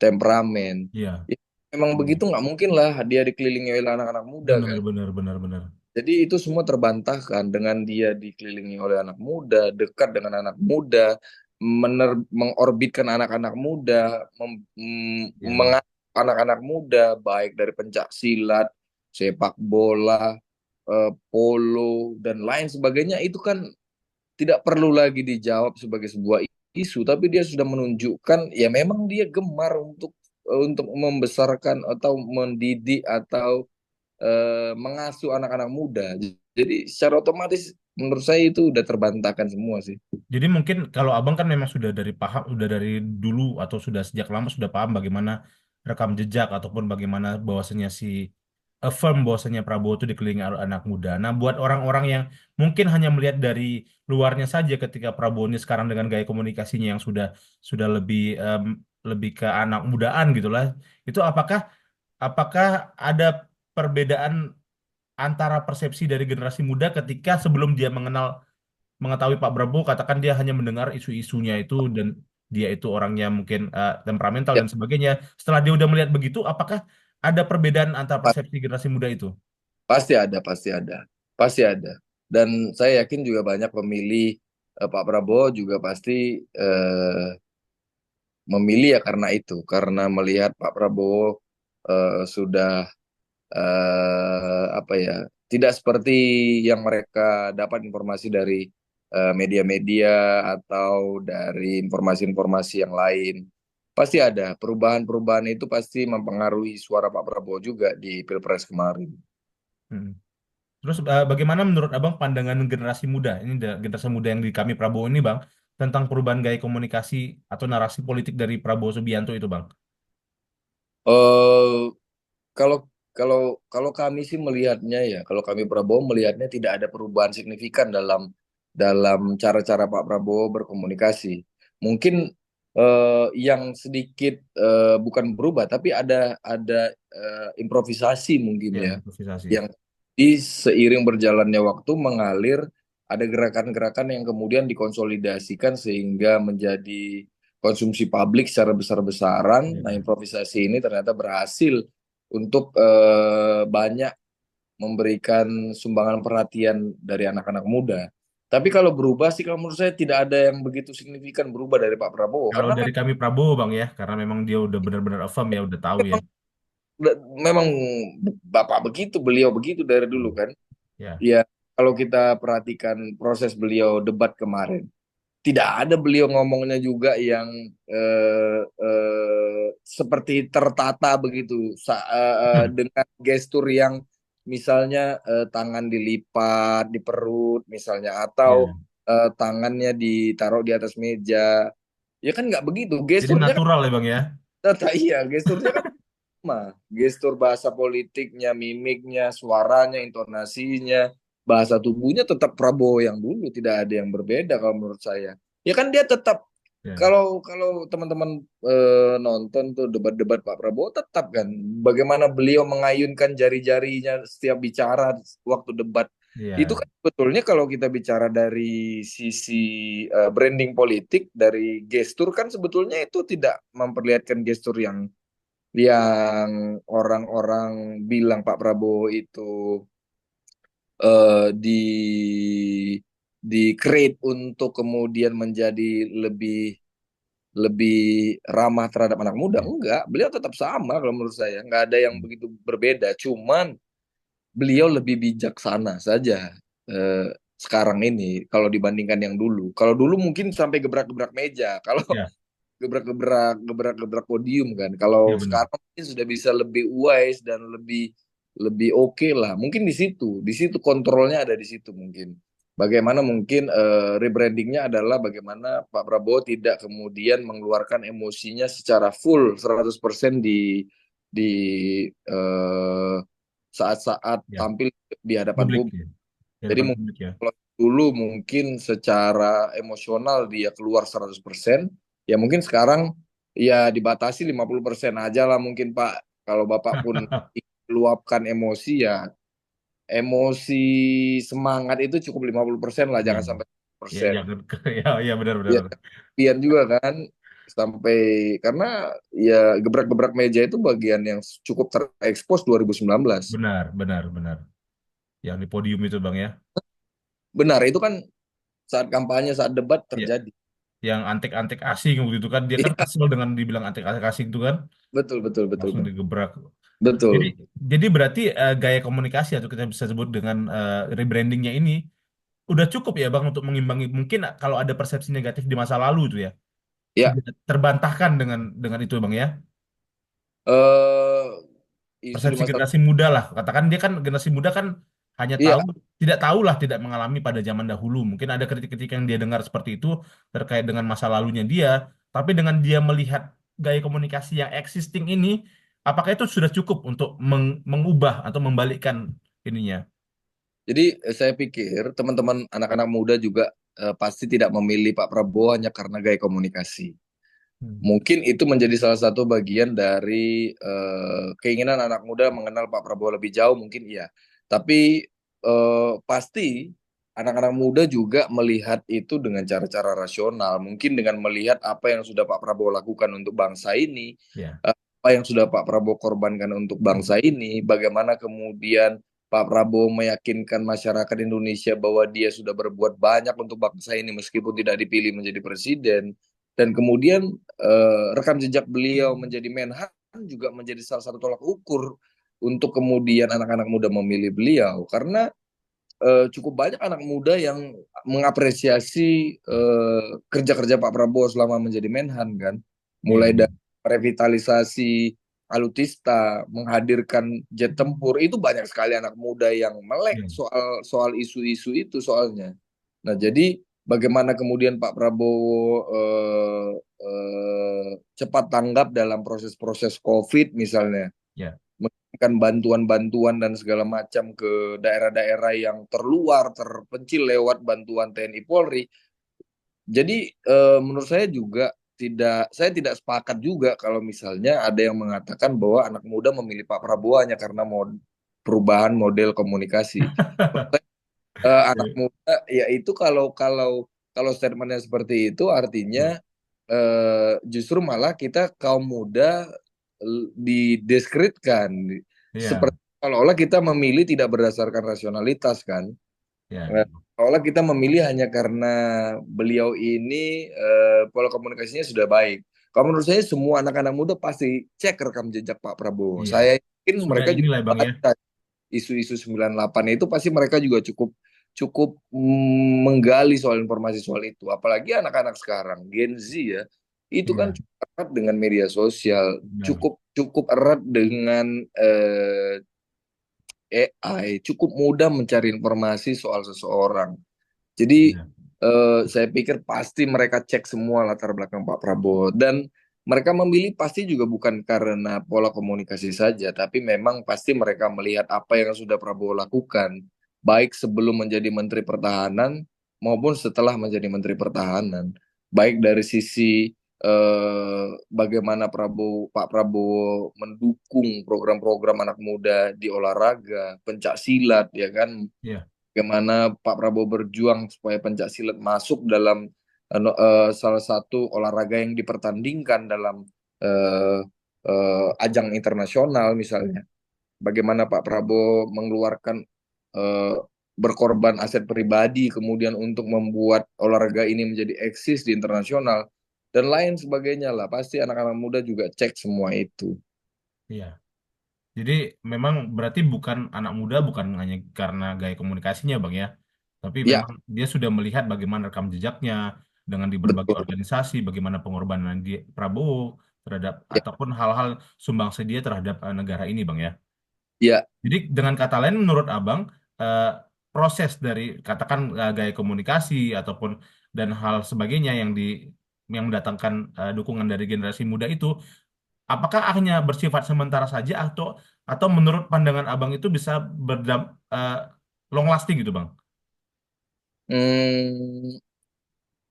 temperamen. Iya. Ya, memang begitu nggak mungkin lah dia dikelilingi oleh anak-anak muda Benar, kan. benar, benar, benar. Jadi itu semua terbantahkan dengan dia dikelilingi oleh anak muda, dekat dengan anak muda, mengorbitkan anak-anak muda, Iya, iya. mengasuh anak-anak muda, baik dari pencak silat, sepak bola, polo, dan lain sebagainya. Itu kan tidak perlu lagi dijawab sebagai sebuah isu, tapi dia sudah menunjukkan ya memang dia gemar untuk membesarkan atau mendidik atau mengasuh anak-anak muda. Jadi secara otomatis menurut saya itu udah terbantahkan semua sih. Jadi mungkin kalau abang kan memang sudah dari paham, sudah dari dulu atau sudah sejak lama sudah paham bagaimana rekam jejak ataupun bagaimana bahwasanya si affirm bahwasanya Prabowo itu dikelilingi oleh anak muda. Nah, buat orang-orang yang mungkin hanya melihat dari luarnya saja ketika Prabowo ini sekarang dengan gaya komunikasinya yang sudah lebih ke anak mudaan gitulah. Itu apakah ada perbedaan antara persepsi dari generasi muda ketika sebelum dia mengetahui Pak Prabowo, katakan dia hanya mendengar isu-isunya itu dan dia itu orangnya mungkin temperamental Ya dan sebagainya. Setelah dia udah melihat begitu, apakah ada perbedaan antara pa- persepsi generasi muda itu? pasti ada, pasti ada, pasti ada. Dan saya yakin juga banyak pemilih Pak Prabowo juga pasti memilih ya karena itu, karena melihat Pak Prabowo sudah apa ya, tidak seperti yang mereka dapat informasi dari media-media atau dari informasi-informasi yang lain. Pasti ada perubahan-perubahan itu pasti mempengaruhi suara Pak Prabowo juga di Pilpres kemarin. Hmm. Terus bagaimana menurut Abang pandangan generasi muda, ini generasi muda yang di kami Prabowo ini Bang, tentang perubahan gaya komunikasi atau narasi politik dari Prabowo Subianto itu Bang? eh kalau kalau kalau kami sih melihatnya ya, kalau kami Prabowo melihatnya tidak ada perubahan signifikan dalam dalam cara-cara Pak Prabowo berkomunikasi. Mungkin yang sedikit bukan berubah, tapi ada improvisasi mungkin Ya, ya, improvisasi. yang seiring berjalannya waktu mengalir, ada gerakan-gerakan yang kemudian dikonsolidasikan sehingga menjadi konsumsi publik secara besar-besaran. Nah, Ya. improvisasi ini ternyata berhasil untuk banyak memberikan sumbangan perhatian dari anak-anak muda. Tapi kalau berubah sih, kalau menurut saya tidak ada yang begitu signifikan berubah dari Pak Prabowo, Kalau karena dari kami Prabowo Bang ya, karena memang dia udah benar-benar affirm ya, udah tahu ya. memang bapak begitu, beliau begitu dari dulu Hmm. kan. Ya. Ya, kalau kita perhatikan proses beliau debat kemarin, tidak ada beliau ngomongnya juga yang seperti tertata begitu dengan gestur yang misalnya tangan dilipat di perut misalnya atau Ya. tangannya ditaruh di atas meja. Ya kan nggak begitu. Jadi Gesturnya kan natural ya Bang ya. iya, gesturnya kan sama. Gestur bahasa politiknya, mimiknya, suaranya, intonasinya, bahasa tubuhnya tetap Prabowo yang dulu, tidak ada yang berbeda kalau menurut saya. Ya kan dia tetap Ya. kalau kalau teman-teman nonton tuh debat-debat Pak Prabowo tetap kan bagaimana beliau mengayunkan jari-jarinya setiap bicara waktu debat. Itu Iya. kan sebetulnya kalau kita bicara dari sisi branding politik, dari gestur kan sebetulnya itu tidak memperlihatkan gestur yang orang-orang bilang Pak Prabowo itu di create untuk kemudian menjadi lebih lebih ramah terhadap anak muda. Iya. Enggak, beliau tetap sama kalau menurut saya. Enggak ada yang begitu berbeda. Cuman beliau lebih bijaksana saja eh, sekarang ini kalau dibandingkan yang dulu. Kalau dulu mungkin sampai gebrak-gebrak meja. Kalau Ya. gebrak-gebrak podium kan. Kalau Ya benar. sekarang mungkin sudah bisa lebih wise dan lebih lebih oke lah. Mungkin di situ kontrolnya ada di situ mungkin. Bagaimana mungkin rebrandingnya adalah bagaimana Pak Prabowo tidak kemudian mengeluarkan emosinya secara full 100% di eh, saat-saat Ya. tampil di hadapan Publik publik. ya. Di Jadi depan mungkin publik ya. kalau dulu mungkin secara emosional dia keluar 100%, ya mungkin sekarang ya dibatasi 50% aja lah mungkin Pak. Kalau Bapak pun luapkan emosi ya, emosi semangat itu cukup 50% lah, Ya. jangan sampai Ya persen. jangan ke ya ya benar benar. Ya, kemudian juga kan sampai karena ya gebrak-gebrak meja itu bagian yang cukup terekspos 2019. Benar, benar, benar. Yang di podium itu Bang ya. Benar, itu kan saat kampanye, saat debat Ya. terjadi. Yang antek-antek asing waktu itu kan dia kan Iya, kesel dengan dibilang antek-antek asing itu kan betul betul betul langsung Bang. digebrak. Jadi Betul. jadi berarti gaya komunikasi atau kita bisa sebut dengan rebrandingnya ini udah cukup ya Bang untuk mengimbangi mungkin kalau ada persepsi negatif di masa lalu itu ya. Ya, Sudah terbantahkan dengan itu Bang ya. eh isu di Persepsi masa generasi muda lah. Katakan dia kan generasi muda kan hanya iya. tahu tidak tahu lah tidak mengalami pada zaman dahulu. Mungkin ada kritik-kritik yang dia dengar seperti itu terkait dengan masa lalunya dia, tapi dengan dia melihat gaya komunikasi yang existing ini, apakah itu sudah cukup untuk mengubah atau membalikkan ininya? Jadi saya pikir teman-teman anak-anak muda juga pasti tidak memilih Pak Prabowo hanya karena gaya komunikasi. Hmm. Mungkin itu menjadi salah satu bagian dari keinginan anak muda mengenal Pak Prabowo lebih jauh, mungkin iya. Tapi pasti anak-anak muda juga melihat itu dengan cara-cara rasional. Mungkin dengan melihat apa yang sudah Pak Prabowo lakukan untuk bangsa ini, Ya, apa yang sudah Pak Prabowo korbankan untuk bangsa ini, bagaimana kemudian Pak Prabowo meyakinkan masyarakat Indonesia bahwa dia sudah berbuat banyak untuk bangsa ini meskipun tidak dipilih menjadi presiden. Dan kemudian rekam jejak beliau menjadi Menhan juga menjadi salah satu tolak ukur untuk kemudian anak-anak muda memilih beliau karena cukup banyak anak muda yang mengapresiasi kerja-kerja Pak Prabowo selama menjadi Menhan kan, iya, mulai iya. dari revitalisasi alutsista, menghadirkan jet tempur, itu banyak sekali anak muda yang melek Iya. soal soal isu-isu itu soalnya. Nah, jadi bagaimana kemudian Pak Prabowo cepat tanggap dalam proses-proses COVID misalnya, Ya. memberikan bantuan-bantuan dan segala macam ke daerah-daerah yang terluar, terpencil lewat bantuan TNI Polri. Jadi menurut saya juga saya tidak sepakat juga kalau misalnya ada yang mengatakan bahwa anak muda memilih Pak Prabowo hanya karena perubahan model komunikasi. Anak muda ya itu kalau kalau kalau statementnya seperti itu artinya justru malah kita kaum muda dideskreditkan Iya, seperti seolah-olah kita memilih tidak berdasarkan rasionalitas kan. iya, Seolah kita memilih hanya karena beliau ini pola komunikasinya sudah baik. Kalau menurut saya semua anak-anak muda pasti cek rekam jejak Pak Prabowo. iya. Saya yakin Sudah mereka juga inilah Bang ya. baca isu-isu 98 itu pasti mereka juga cukup cukup menggali soal informasi soal itu. Apalagi anak-anak sekarang, Gen Z ya, itu kan Iya, cukup erat dengan media sosial, benar. cukup cukup erat dengan AI, cukup mudah mencari informasi soal seseorang. Jadi Iya, saya pikir pasti mereka cek semua latar belakang Pak Prabowo dan mereka memilih pasti juga bukan karena pola komunikasi saja, tapi memang pasti mereka melihat apa yang sudah Prabowo lakukan, baik sebelum menjadi Menteri Pertahanan maupun setelah menjadi Menteri Pertahanan, baik dari sisi bagaimana Pak Prabowo mendukung program-program anak muda di olahraga, pencak silat, ya kan, iya, bagaimana Pak Prabowo berjuang supaya pencak silat masuk dalam salah satu olahraga yang dipertandingkan dalam eh, ajang internasional misalnya. Bagaimana Pak Prabowo mengeluarkan eh, berkorban aset pribadi kemudian untuk membuat olahraga ini menjadi eksis di internasional dan lain sebagainya lah. Pasti anak-anak muda juga cek semua itu. iya. Jadi memang berarti bukan anak muda bukan hanya karena gaya komunikasinya Bang ya, tapi Ya, memang dia sudah melihat bagaimana rekam jejaknya dengan di berbagai betul. organisasi, bagaimana pengorbanan dia Prabowo terhadap Ya, ataupun hal-hal sumbangsi dia terhadap negara ini Bang ya. ya. Jadi dengan kata lain menurut Abang eh, proses dari katakan gaya komunikasi ataupun dan hal sebagainya yang mendatangkan dukungan dari generasi muda itu apakah hanya bersifat sementara saja atau menurut pandangan Abang itu bisa berdam eh, long lasting gitu Bang? Hmm,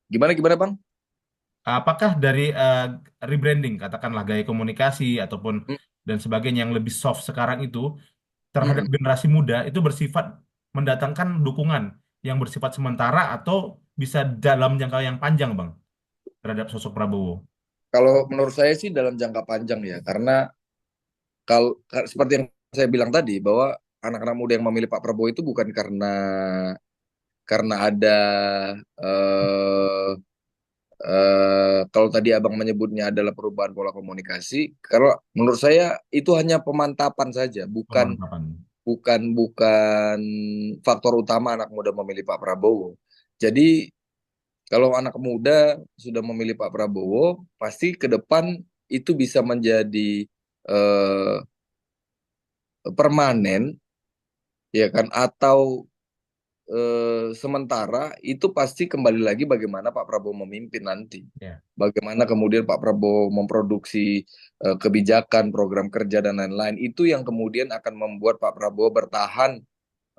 gimana gimana Bang? Apakah dari rebranding katakanlah gaya komunikasi ataupun Hmm, dan sebagainya yang lebih soft sekarang itu terhadap hmm. generasi muda itu bersifat mendatangkan dukungan yang bersifat sementara atau bisa dalam jangka yang panjang Bang terhadap sosok Prabowo? Kalau menurut saya sih dalam jangka panjang ya, karena kalau seperti yang saya bilang tadi bahwa anak-anak muda yang memilih Pak Prabowo itu bukan karena ada eh, kalau tadi Abang menyebutnya adalah perubahan pola komunikasi, kalau menurut saya itu hanya pemantapan saja, bukan Pemantapan. bukan bukan faktor utama anak muda memilih Pak Prabowo. Jadi kalau anak muda sudah memilih Pak Prabowo, pasti ke depan itu bisa menjadi eh, permanen, ya kan? Atau sementara itu pasti kembali lagi bagaimana Pak Prabowo memimpin nanti. Ya, Bagaimana kemudian Pak Prabowo memproduksi kebijakan, program kerja dan lain-lain. Itu yang kemudian akan membuat Pak Prabowo bertahan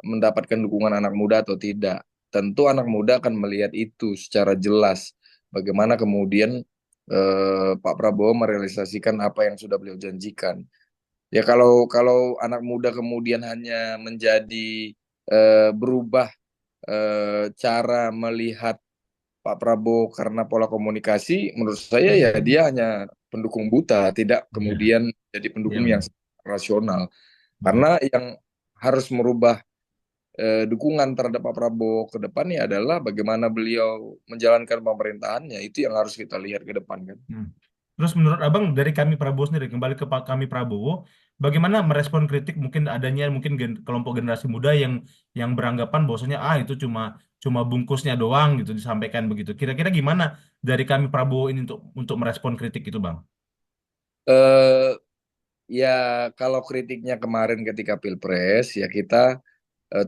mendapatkan dukungan anak muda atau tidak. Tentu anak muda akan melihat itu secara jelas. Bagaimana kemudian Pak Prabowo merealisasikan apa yang sudah beliau janjikan. Ya kalau kalau anak muda kemudian hanya menjadi berubah cara melihat Pak Prabowo karena pola komunikasi, menurut saya ya dia hanya pendukung buta, tidak iya, kemudian jadi iya pendukung yang benar. rasional. Mm. Karena yang harus merubah dukungan terhadap Pak Prabowo ke depannya adalah bagaimana beliau menjalankan pemerintahannya. Itu yang harus kita lihat ke depan kan. Hmm. Terus menurut Abang dari kami Prabowo sendiri kembali ke kami Prabowo, bagaimana merespon kritik mungkin adanya mungkin kelompok generasi muda yang beranggapan bahwasanya itu cuma cuma bungkusnya doang gitu disampaikan begitu. Kira-kira gimana dari kami Prabowo ini untuk merespon kritik itu, Bang? Eh ya kalau kritiknya kemarin ketika Pilpres ya kita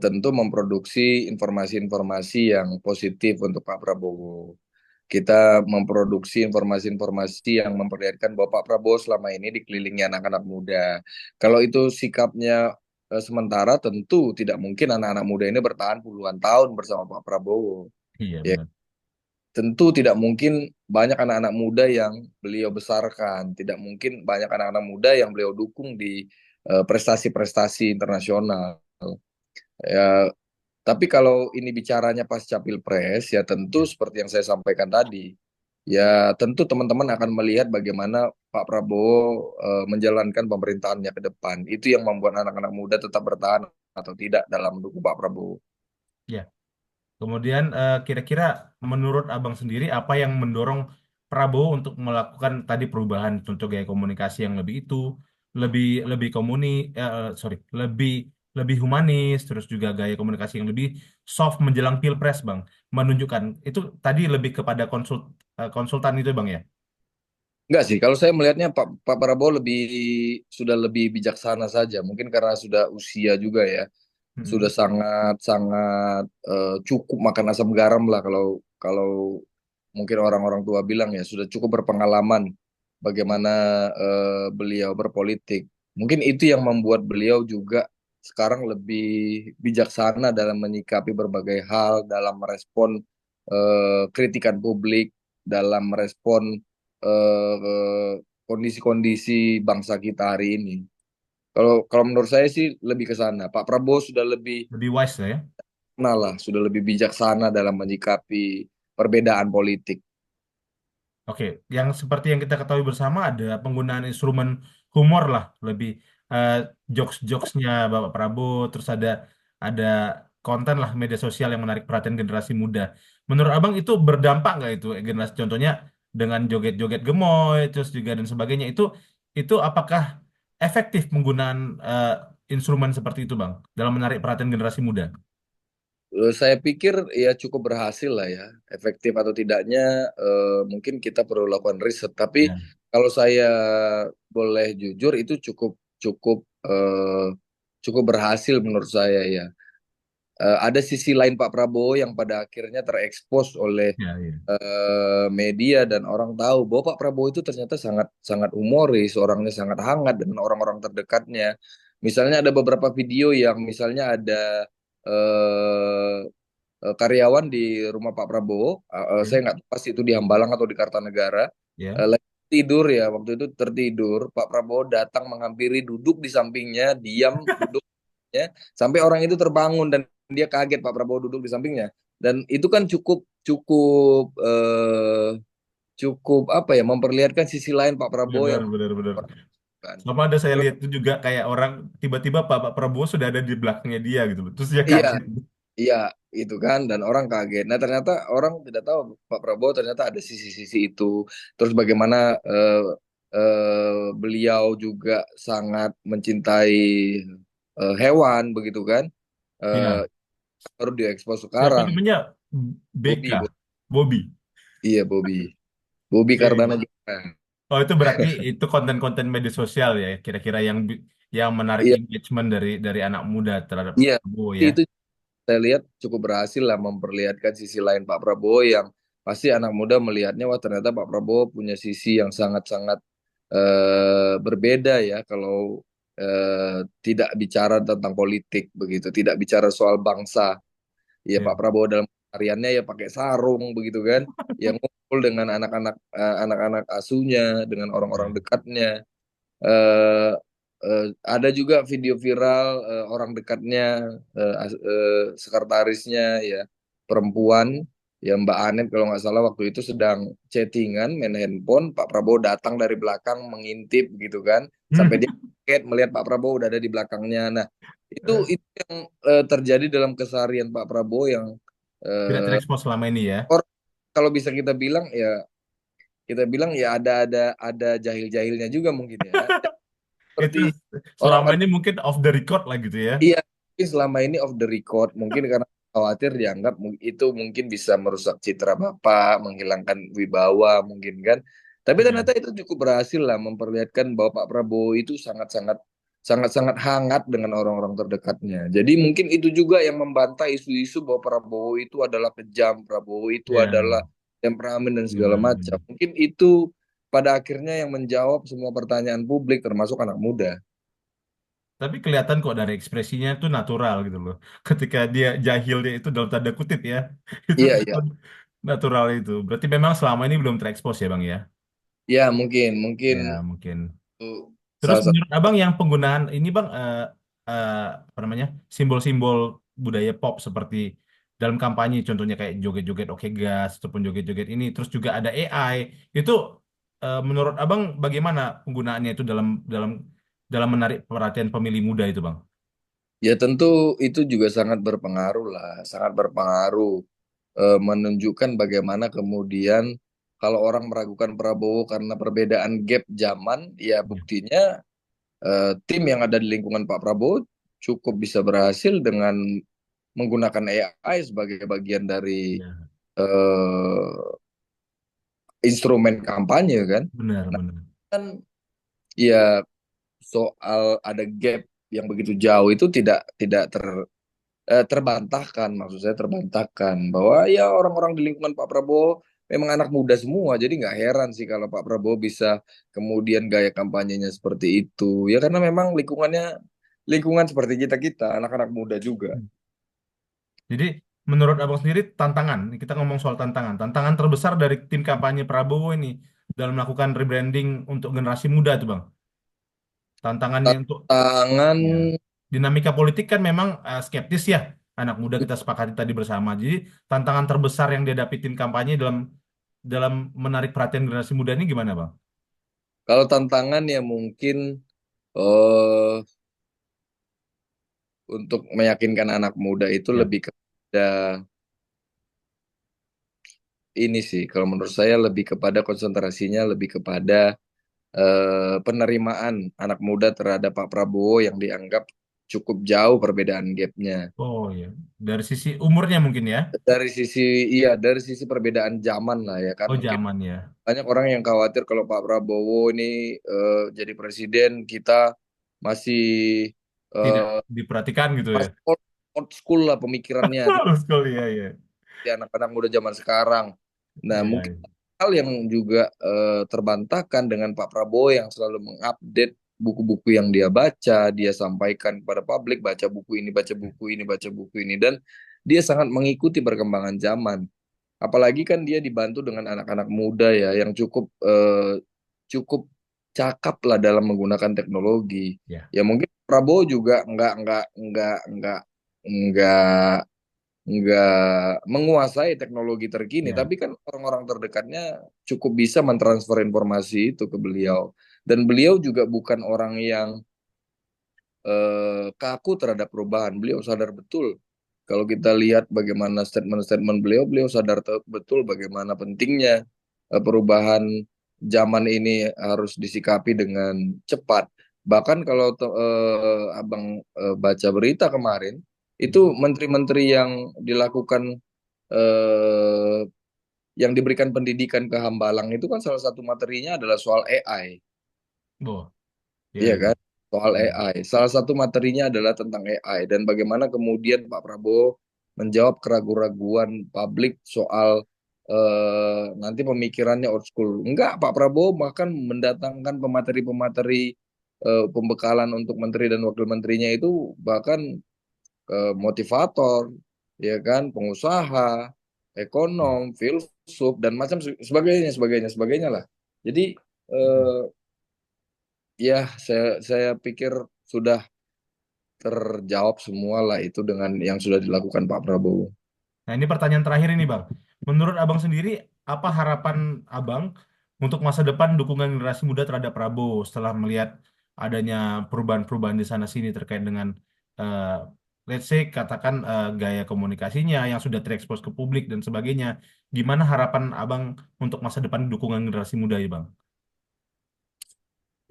tentu memproduksi informasi-informasi yang positif untuk Pak Prabowo. Kita memproduksi informasi-informasi yang memperlihatkan bahwa Pak Prabowo selama ini dikelilingi anak-anak muda. Kalau itu sikapnya sementara, tentu tidak mungkin anak-anak muda ini bertahan puluhan tahun bersama Pak Prabowo. Iya Ya, benar. tentu tidak mungkin banyak anak-anak muda yang beliau besarkan, tidak mungkin banyak anak-anak muda yang beliau dukung di prestasi-prestasi internasional. Ya, tapi kalau ini bicaranya pasca Pilpres, ya tentu Ya. seperti yang saya sampaikan tadi, ya tentu teman-teman akan melihat bagaimana Pak Prabowo menjalankan pemerintahannya ke depan. Itu yang membuat anak-anak muda tetap bertahan atau tidak dalam mendukung Pak Prabowo. Ya. Kemudian kira-kira menurut Abang sendiri apa yang mendorong Prabowo untuk melakukan tadi perubahan contoh gaya komunikasi yang lebih itu lebih lebih sorry lebih lebih humanis, terus juga gaya komunikasi yang lebih soft menjelang pilpres, Bang. Menunjukkan itu tadi lebih kepada konsultan itu, Bang ya. Enggak sih, kalau saya melihatnya Pak Prabowo sudah lebih bijaksana saja. Mungkin karena sudah usia juga ya, sudah Mm-mm. sangat sangat cukup makan asam garam lah kalau kalau mungkin orang-orang tua bilang ya sudah cukup berpengalaman bagaimana beliau berpolitik. Mungkin itu yang membuat beliau juga sekarang lebih bijaksana dalam menyikapi berbagai hal, dalam merespon kritikan publik, dalam merespon kondisi-kondisi bangsa kita hari ini. Kalau kalau menurut saya sih lebih ke sana. Pak Prabowo sudah lebih Lebih wise lah ya. kenal lah, sudah lebih bijaksana dalam menyikapi perbedaan politik. Oke, yang seperti yang kita ketahui bersama ada penggunaan instrumen humor lah, lebih eh, jokes-jokesnya Bapak Prabowo, terus ada konten lah media sosial yang menarik perhatian generasi muda. Menurut Abang itu berdampak nggak itu generasi contohnya dengan joget-joget gemoy, terus juga dan sebagainya itu apakah efektif penggunaan instrumen seperti itu Bang dalam menarik perhatian generasi muda? Saya pikir ya cukup berhasil lah ya. Efektif atau tidaknya mungkin kita perlu lakukan riset. Tapi Ya, kalau saya boleh jujur itu cukup cukup cukup berhasil menurut saya ya. Ada sisi lain Pak Prabowo yang pada akhirnya terekspos oleh ya, ya. media dan orang tahu bahwa Pak Prabowo itu ternyata sangat sangat humoris, orangnya sangat hangat dengan orang-orang terdekatnya. Misalnya ada beberapa video yang misalnya ada eh, karyawan di rumah Pak Prabowo, Ya, saya nggak tahu pasti itu di Hambalang atau di Kartanegara, ya. lagi tidur ya waktu itu tertidur, Pak Prabowo datang menghampiri duduk di sampingnya, diam duduknya sampai orang itu terbangun dan dia kaget Pak Prabowo duduk di sampingnya dan itu kan cukup cukup cukup apa ya memperlihatkan sisi lain Pak Prabowo Benar, yang benar, benar. kan. Sama ada saya lihat itu juga kayak orang tiba-tiba Pak Prabowo sudah ada di belakangnya dia gitu loh. Terus dia Iya, kaget. iya, itu kan, dan orang kaget. Nah, ternyata orang tidak tahu Pak Prabowo ternyata ada sisi-sisi itu. Terus bagaimana beliau juga sangat mencintai hewan, begitu kan? Eh, Ya, Baru diekspos siapa sekarang. namanya? BK, Bobby, Bobby. iya Bobby, Bobby Oke. Kartanegara. Oh itu berarti itu konten-konten media sosial ya, kira-kira yang menarik Iya, engagement dari anak muda terhadap Pak iya. Prabowo ya. Itu saya lihat cukup berhasil lah memperlihatkan sisi lain Pak Prabowo yang pasti anak muda melihatnya wah ternyata Pak Prabowo punya sisi yang sangat-sangat berbeda ya kalau tidak bicara tentang politik begitu, tidak bicara soal bangsa. Ya Ya, Pak Prabowo dalam hariannya ya pakai sarung begitu kan, yang ngumpul dengan anak-anak asuhnya, dengan orang-orang ya. dekatnya. eh ada juga video viral orang dekatnya, sekretarisnya ya perempuan ya Mbak Anet kalau nggak salah waktu itu sedang chattingan main handphone, Pak Prabowo datang dari belakang mengintip gitu kan sampai dia kaget melihat Pak Prabowo udah ada di belakangnya. Nah Eh, itu yang terjadi dalam keseharian Pak Prabowo yang Tidak eh, terekspos selama ini ya. orang kalau bisa kita bilang ya ada jahil-jahilnya juga mungkin ya Itu seperti selama orang-orang. ini mungkin off the record lah gitu ya. Iya, mungkin selama ini off the record, mungkin karena khawatir dianggap itu mungkin bisa merusak citra Bapak, menghilangkan wibawa mungkin kan. Tapi Ya, ternyata itu cukup berhasil lah memperlihatkan bahwa Pak Prabowo itu sangat-sangat sangat-sangat hangat dengan orang-orang terdekatnya. Jadi mungkin itu juga yang membantah isu-isu bahwa Prabowo itu adalah kejam, Prabowo itu ya, adalah temperamen dan segala benar, macam. benar. Mungkin itu pada akhirnya yang menjawab semua pertanyaan publik termasuk anak muda. Tapi kelihatan kok dari ekspresinya itu natural gitu loh. Ketika dia jahilnya itu dalam tanda kutip ya, itu Iya, iya. kelihatan natural itu. Berarti memang selama ini belum terekspos ya Bang ya? Ya, mungkin Ya mungkin. itu Terus salah satu. menurut Abang yang penggunaan ini Bang, eh, apa namanya, simbol-simbol budaya pop seperti dalam kampanye, contohnya kayak joget-joget Oke Gas ataupun joget-joget ini, terus juga ada AI, itu menurut Abang bagaimana penggunaannya itu dalam dalam dalam menarik perhatian pemilih muda itu Bang? Ya tentu itu juga sangat berpengaruh lah, sangat berpengaruh menunjukkan bagaimana kemudian kalau orang meragukan Prabowo karena perbedaan gap zaman, ya buktinya tim yang ada di lingkungan Pak Prabowo cukup bisa berhasil dengan menggunakan AI sebagai bagian dari Ya, eh, instrumen kampanye kan. benar, Nah, benar. kan ya soal ada gap yang begitu jauh itu tidak terbantahkan, maksud saya terbantahkan bahwa ya orang-orang di lingkungan Pak Prabowo memang anak muda semua, jadi nggak heran sih kalau Pak Prabowo bisa kemudian gaya kampanyenya seperti itu ya, karena memang lingkungan seperti kita kita anak-anak muda juga. Hmm. Jadi menurut abang sendiri tantangan, kita ngomong soal tantangan, tantangan terbesar dari tim kampanye Prabowo ini dalam melakukan rebranding untuk generasi muda tuh bang. Tantangannya untuk Tantangan ya, dinamika politik kan memang skeptis ya. Anak muda kita sepakati tadi bersama. Jadi tantangan terbesar yang dihadapi tim kampanye dalam dalam menarik perhatian generasi muda ini gimana bang? kalau tantangan ya mungkin eh untuk meyakinkan anak muda itu Ya. lebih kepada ini sih, kalau menurut saya lebih kepada konsentrasinya lebih kepada penerimaan anak muda terhadap Pak Prabowo yang dianggap cukup jauh perbedaan gapnya. Oh ya, dari sisi umurnya mungkin ya. Dari sisi iya, dari sisi perbedaan zaman lah ya kan, Oh mungkin zaman ya. banyak orang yang khawatir kalau Pak Prabowo ini jadi presiden kita masih Tidak eh, diperhatikan gitu ya. masih old school lah pemikirannya Sekali ya ya. di anak-anak muda zaman sekarang. Nah, Iya, mungkin iya. hal yang juga terbantahkan dengan Pak Prabowo yang selalu mengupdate buku-buku yang dia baca, dia sampaikan kepada publik, baca buku ini, baca buku ini, baca buku ini, dan dia sangat mengikuti perkembangan zaman. Apalagi kan dia dibantu dengan anak-anak muda ya yang cukup cakap lah dalam menggunakan teknologi. Ya. Ya mungkin Prabowo juga nggak nggak menguasai teknologi terkini, Ya. tapi kan orang-orang terdekatnya cukup bisa mentransfer informasi itu ke beliau. Dan beliau juga bukan orang yang kaku terhadap perubahan. Beliau sadar betul. Kalau kita lihat bagaimana statement-statement beliau, beliau sadar betul bagaimana pentingnya perubahan zaman ini harus disikapi dengan cepat. Bahkan kalau abang baca berita kemarin, itu menteri-menteri yang dilakukan eh, yang diberikan pendidikan ke Hambalang itu kan salah satu materinya adalah soal AI, Oh, ya, iya ya. kan? Soal Ya. AI. Salah satu materinya adalah tentang AI dan bagaimana kemudian Pak Prabowo menjawab keraguan-raguan publik soal nanti pemikirannya old school. Enggak, Pak Prabowo bahkan mendatangkan pemateri-pemateri pembekalan untuk menteri dan wakil menterinya itu bahkan motivator, ya kan, pengusaha, ekonom, filsuf dan macam sebagainya, sebagainya, sebagainya lah. Jadi Mm. eh, ya saya pikir sudah terjawab semua lah itu dengan yang sudah dilakukan Pak Prabowo. Nah, ini pertanyaan terakhir ini, Bang. Menurut Abang sendiri, apa harapan Abang untuk masa depan dukungan generasi muda terhadap Prabowo setelah melihat adanya perubahan-perubahan di sana sini terkait dengan eh, let's say katakan gaya komunikasinya yang sudah terekspos ke publik dan sebagainya. Gimana harapan Abang untuk masa depan dukungan generasi muda ya, Bang?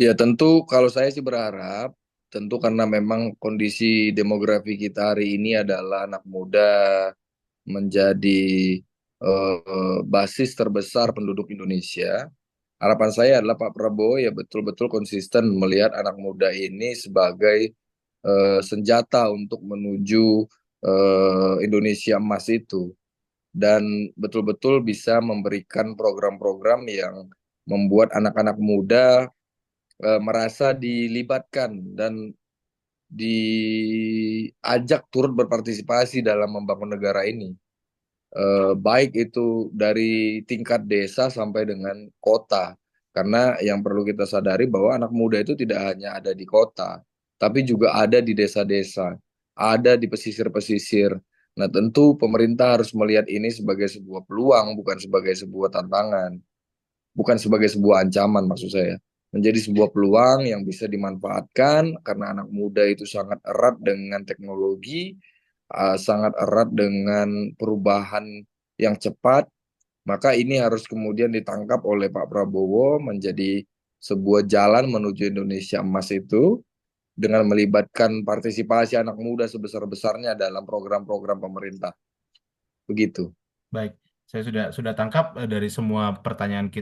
Ya tentu kalau saya sih berharap, tentu karena memang kondisi demografi kita hari ini adalah anak muda menjadi basis terbesar penduduk Indonesia. Harapan saya adalah Pak Prabowo ya betul-betul konsisten melihat anak muda ini sebagai senjata untuk menuju Indonesia emas itu dan betul-betul bisa memberikan program-program yang membuat anak-anak muda merasa dilibatkan dan diajak turut berpartisipasi dalam membangun negara ini. Baik itu dari tingkat desa sampai dengan kota. Karena yang perlu kita sadari bahwa anak muda itu tidak hanya ada di kota, tapi juga ada di desa-desa, ada di pesisir-pesisir. Nah, tentu pemerintah harus melihat ini sebagai sebuah peluang, bukan sebagai sebuah tantangan, bukan sebagai sebuah ancaman maksud saya. Menjadi sebuah peluang yang bisa dimanfaatkan karena anak muda itu sangat erat dengan teknologi, sangat erat dengan perubahan yang cepat, maka ini harus kemudian ditangkap oleh Pak Prabowo menjadi sebuah jalan menuju Indonesia emas itu dengan melibatkan partisipasi anak muda sebesar-besarnya dalam program-program pemerintah. Begitu. Baik, saya sudah tangkap dari semua pertanyaan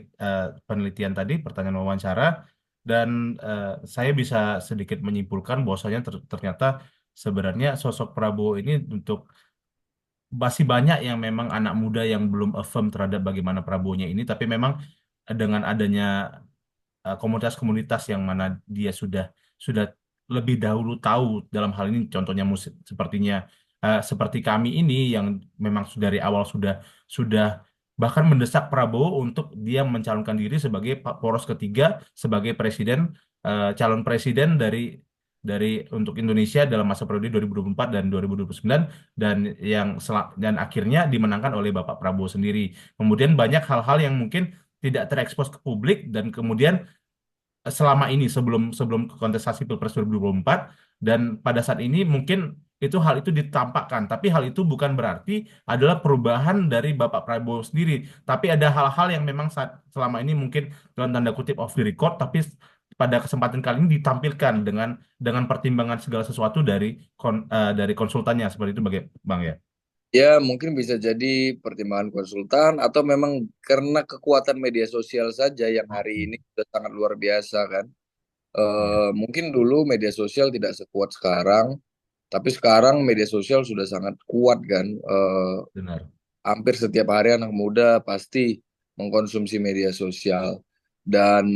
penelitian tadi, pertanyaan wawancara, dan eh, saya bisa sedikit menyimpulkan bahwasanya ternyata sebenarnya sosok Prabowo ini untuk masih banyak yang memang anak muda yang belum affirm terhadap bagaimana Prabowo-nya ini, tapi memang dengan adanya komunitas-komunitas yang mana dia sudah lebih dahulu tahu dalam hal ini, contohnya musik sepertinya seperti kami ini yang memang dari awal sudah bahkan mendesak Prabowo untuk dia mencalonkan diri sebagai poros ketiga sebagai calon presiden dari untuk Indonesia dalam masa periode 2024 dan 2029, dan dan akhirnya dimenangkan oleh Bapak Prabowo sendiri. Kemudian banyak hal-hal yang mungkin tidak terekspos ke publik, dan kemudian selama ini sebelum sebelum kontestasi Pilpres 2024 dan pada saat ini mungkin hal itu ditampakkan, tapi hal itu bukan berarti adalah perubahan dari Bapak Prabowo sendiri, tapi ada hal-hal yang memang selama ini mungkin dalam tanda kutip off the record, tapi pada kesempatan kali ini ditampilkan dengan pertimbangan segala sesuatu dari konsultannya seperti itu, Bang ya. Ya, mungkin bisa jadi pertimbangan konsultan atau memang karena kekuatan media sosial saja yang hari Oke. ini sudah sangat luar biasa kan. Iya, Mungkin dulu media sosial tidak sekuat sekarang, tapi sekarang media sosial sudah sangat kuat kan. benar. Hampir setiap hari anak muda pasti mengkonsumsi media sosial. Dan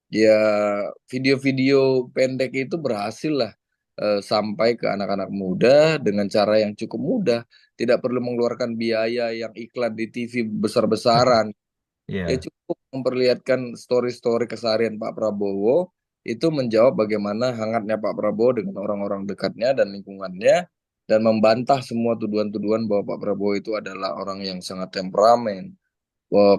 ya video-video pendek itu berhasil lah sampai ke anak-anak muda dengan cara yang cukup mudah. Tidak perlu mengeluarkan biaya yang iklan di TV besar-besaran. Ya Iya, cukup memperlihatkan story-story keseharian Pak Prabowo itu menjawab bagaimana hangatnya Pak Prabowo dengan orang-orang dekatnya dan lingkungannya dan membantah semua tuduhan-tuduhan bahwa Pak Prabowo itu adalah orang yang sangat temperamen,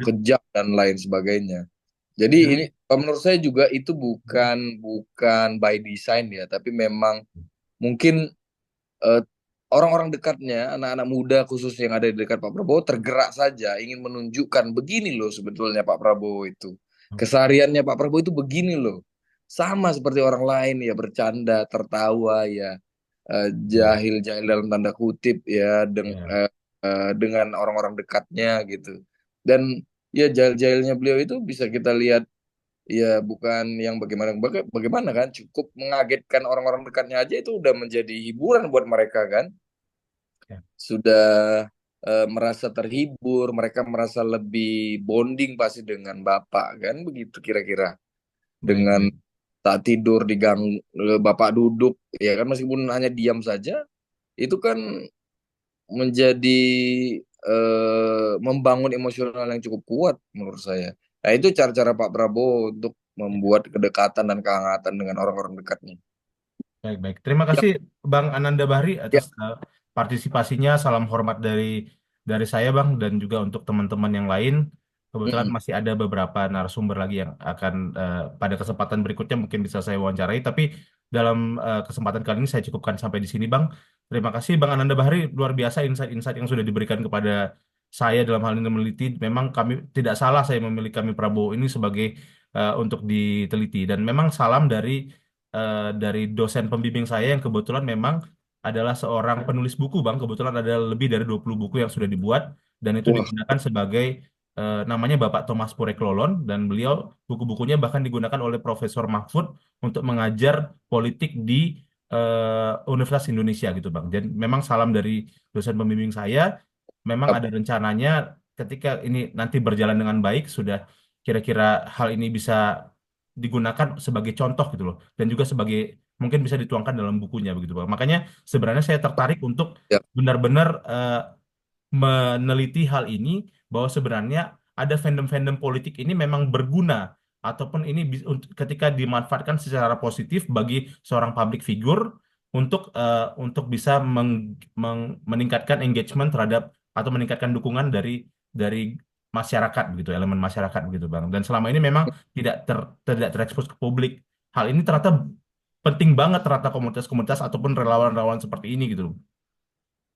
kejam dan lain sebagainya. Jadi ini menurut saya juga itu bukan bukan by design ya, tapi memang mungkin eh, orang-orang dekatnya, anak-anak muda khususnya yang ada di dekat Pak Prabowo tergerak saja ingin menunjukkan begini loh sebetulnya Pak Prabowo itu. Kesehariannya Pak Prabowo itu begini loh. Sama seperti orang lain ya bercanda, tertawa ya, iya, jahil-jahil dalam tanda kutip ya iya. dengan orang-orang dekatnya gitu. Dan ya jahil-jahilnya beliau itu bisa kita lihat ya bukan yang bagaimana bagaimana kan cukup mengagetkan orang-orang dekatnya aja itu udah menjadi hiburan buat mereka kan Ya. sudah merasa terhibur, mereka merasa lebih bonding pasti dengan Bapak kan begitu kira-kira. Baik, Dengan baik. tak tidur di gang, Bapak duduk ya kan meskipun hanya diam saja itu kan menjadi membangun emosional yang cukup kuat menurut saya. Nah, itu cara-cara Pak Prabowo untuk membuat kedekatan dan kehangatan dengan orang-orang dekatnya. Baik, baik. Terima Ya, kasih Bang Ananda Bahri ya, atas partisipasinya. Salam hormat dari saya, Bang, dan juga untuk teman-teman yang lain. Kebetulan mm, masih ada beberapa narasumber lagi yang akan pada kesempatan berikutnya mungkin bisa saya wawancarai. Tapi dalam kesempatan kali ini saya cukupkan sampai di sini, Bang. Terima kasih, Bang Ananda Bahri. Luar biasa insight-insight yang sudah diberikan kepada saya dalam hal ini meneliti. Memang kami tidak salah saya memilih kami Prabowo ini sebagai untuk diteliti. Dan memang salam dari dosen pembimbing saya yang kebetulan memang adalah seorang penulis buku, Bang. Kebetulan ada lebih dari 20 buku yang sudah dibuat dan itu wah, digunakan sebagai namanya Bapak Thomas Pureklolon, dan beliau buku-bukunya bahkan digunakan oleh Profesor Mahfud untuk mengajar politik di Universitas Indonesia gitu, Bang. Dan memang salam dari dosen pembimbing saya. Memang ap- ada rencananya ketika ini nanti berjalan dengan baik, sudah kira-kira hal ini bisa digunakan sebagai contoh gitu loh, dan juga sebagai mungkin bisa dituangkan dalam bukunya begitu Bang. Makanya sebenarnya saya tertarik untuk ya, benar-benar meneliti hal ini, bahwa sebenarnya ada fandom-fandom politik ini memang berguna, ataupun ini ketika dimanfaatkan secara positif bagi seorang public figure untuk bisa meningkatkan engagement terhadap atau meningkatkan dukungan dari masyarakat begitu, elemen masyarakat begitu Bang. Dan selama ini memang tidak terekspos ke publik. Hal ini ternyata penting banget, ternyata komunitas-komunitas ataupun relawan-relawan seperti ini gitu.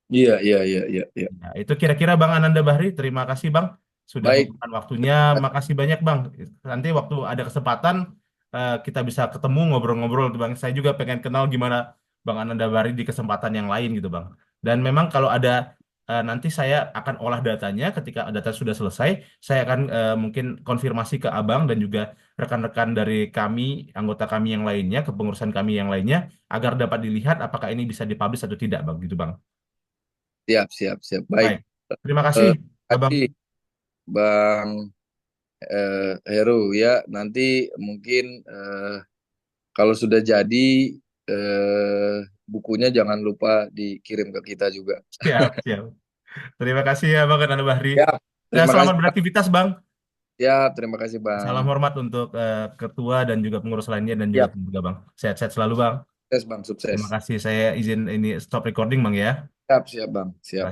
iya, iya, iya, iya, iya. Nah, itu kira-kira Bang Ananda Bahri. Terima kasih Bang sudah Baik, meluangkan waktunya. Makasih banyak Bang. Nanti waktu ada kesempatan kita bisa ketemu ngobrol-ngobrol tuh Bang. Saya juga pengen kenal gimana Bang Ananda Bari di kesempatan yang lain gitu Bang. Dan memang kalau ada nanti saya akan olah datanya ketika data sudah selesai, saya akan mungkin konfirmasi ke Abang dan juga rekan-rekan dari kami, anggota kami yang lainnya, kepengurusan kami yang lainnya, agar dapat dilihat apakah ini bisa dipublish atau tidak Bang, gitu Bang. Siap, siap, siap. Baik. Baik, terima kasih Eh, Abang. Kasih Bang Heru ya. Nanti mungkin kalau sudah jadi bukunya jangan lupa dikirim ke kita juga. Siap, siap. Terima kasih ya Bang Ananda Bahri. Ya, terima Selamat kasih Bang. beraktivitas Bang. Ya, terima kasih Bang. Salam hormat untuk ketua dan juga pengurus lainnya dan juga Siap, tim juga Bang. Sehat-sehat selalu Bang. sukses Bang, Terima sukses. kasih. Saya izin ini stop recording Bang ya. Siap, siap Bang, siap.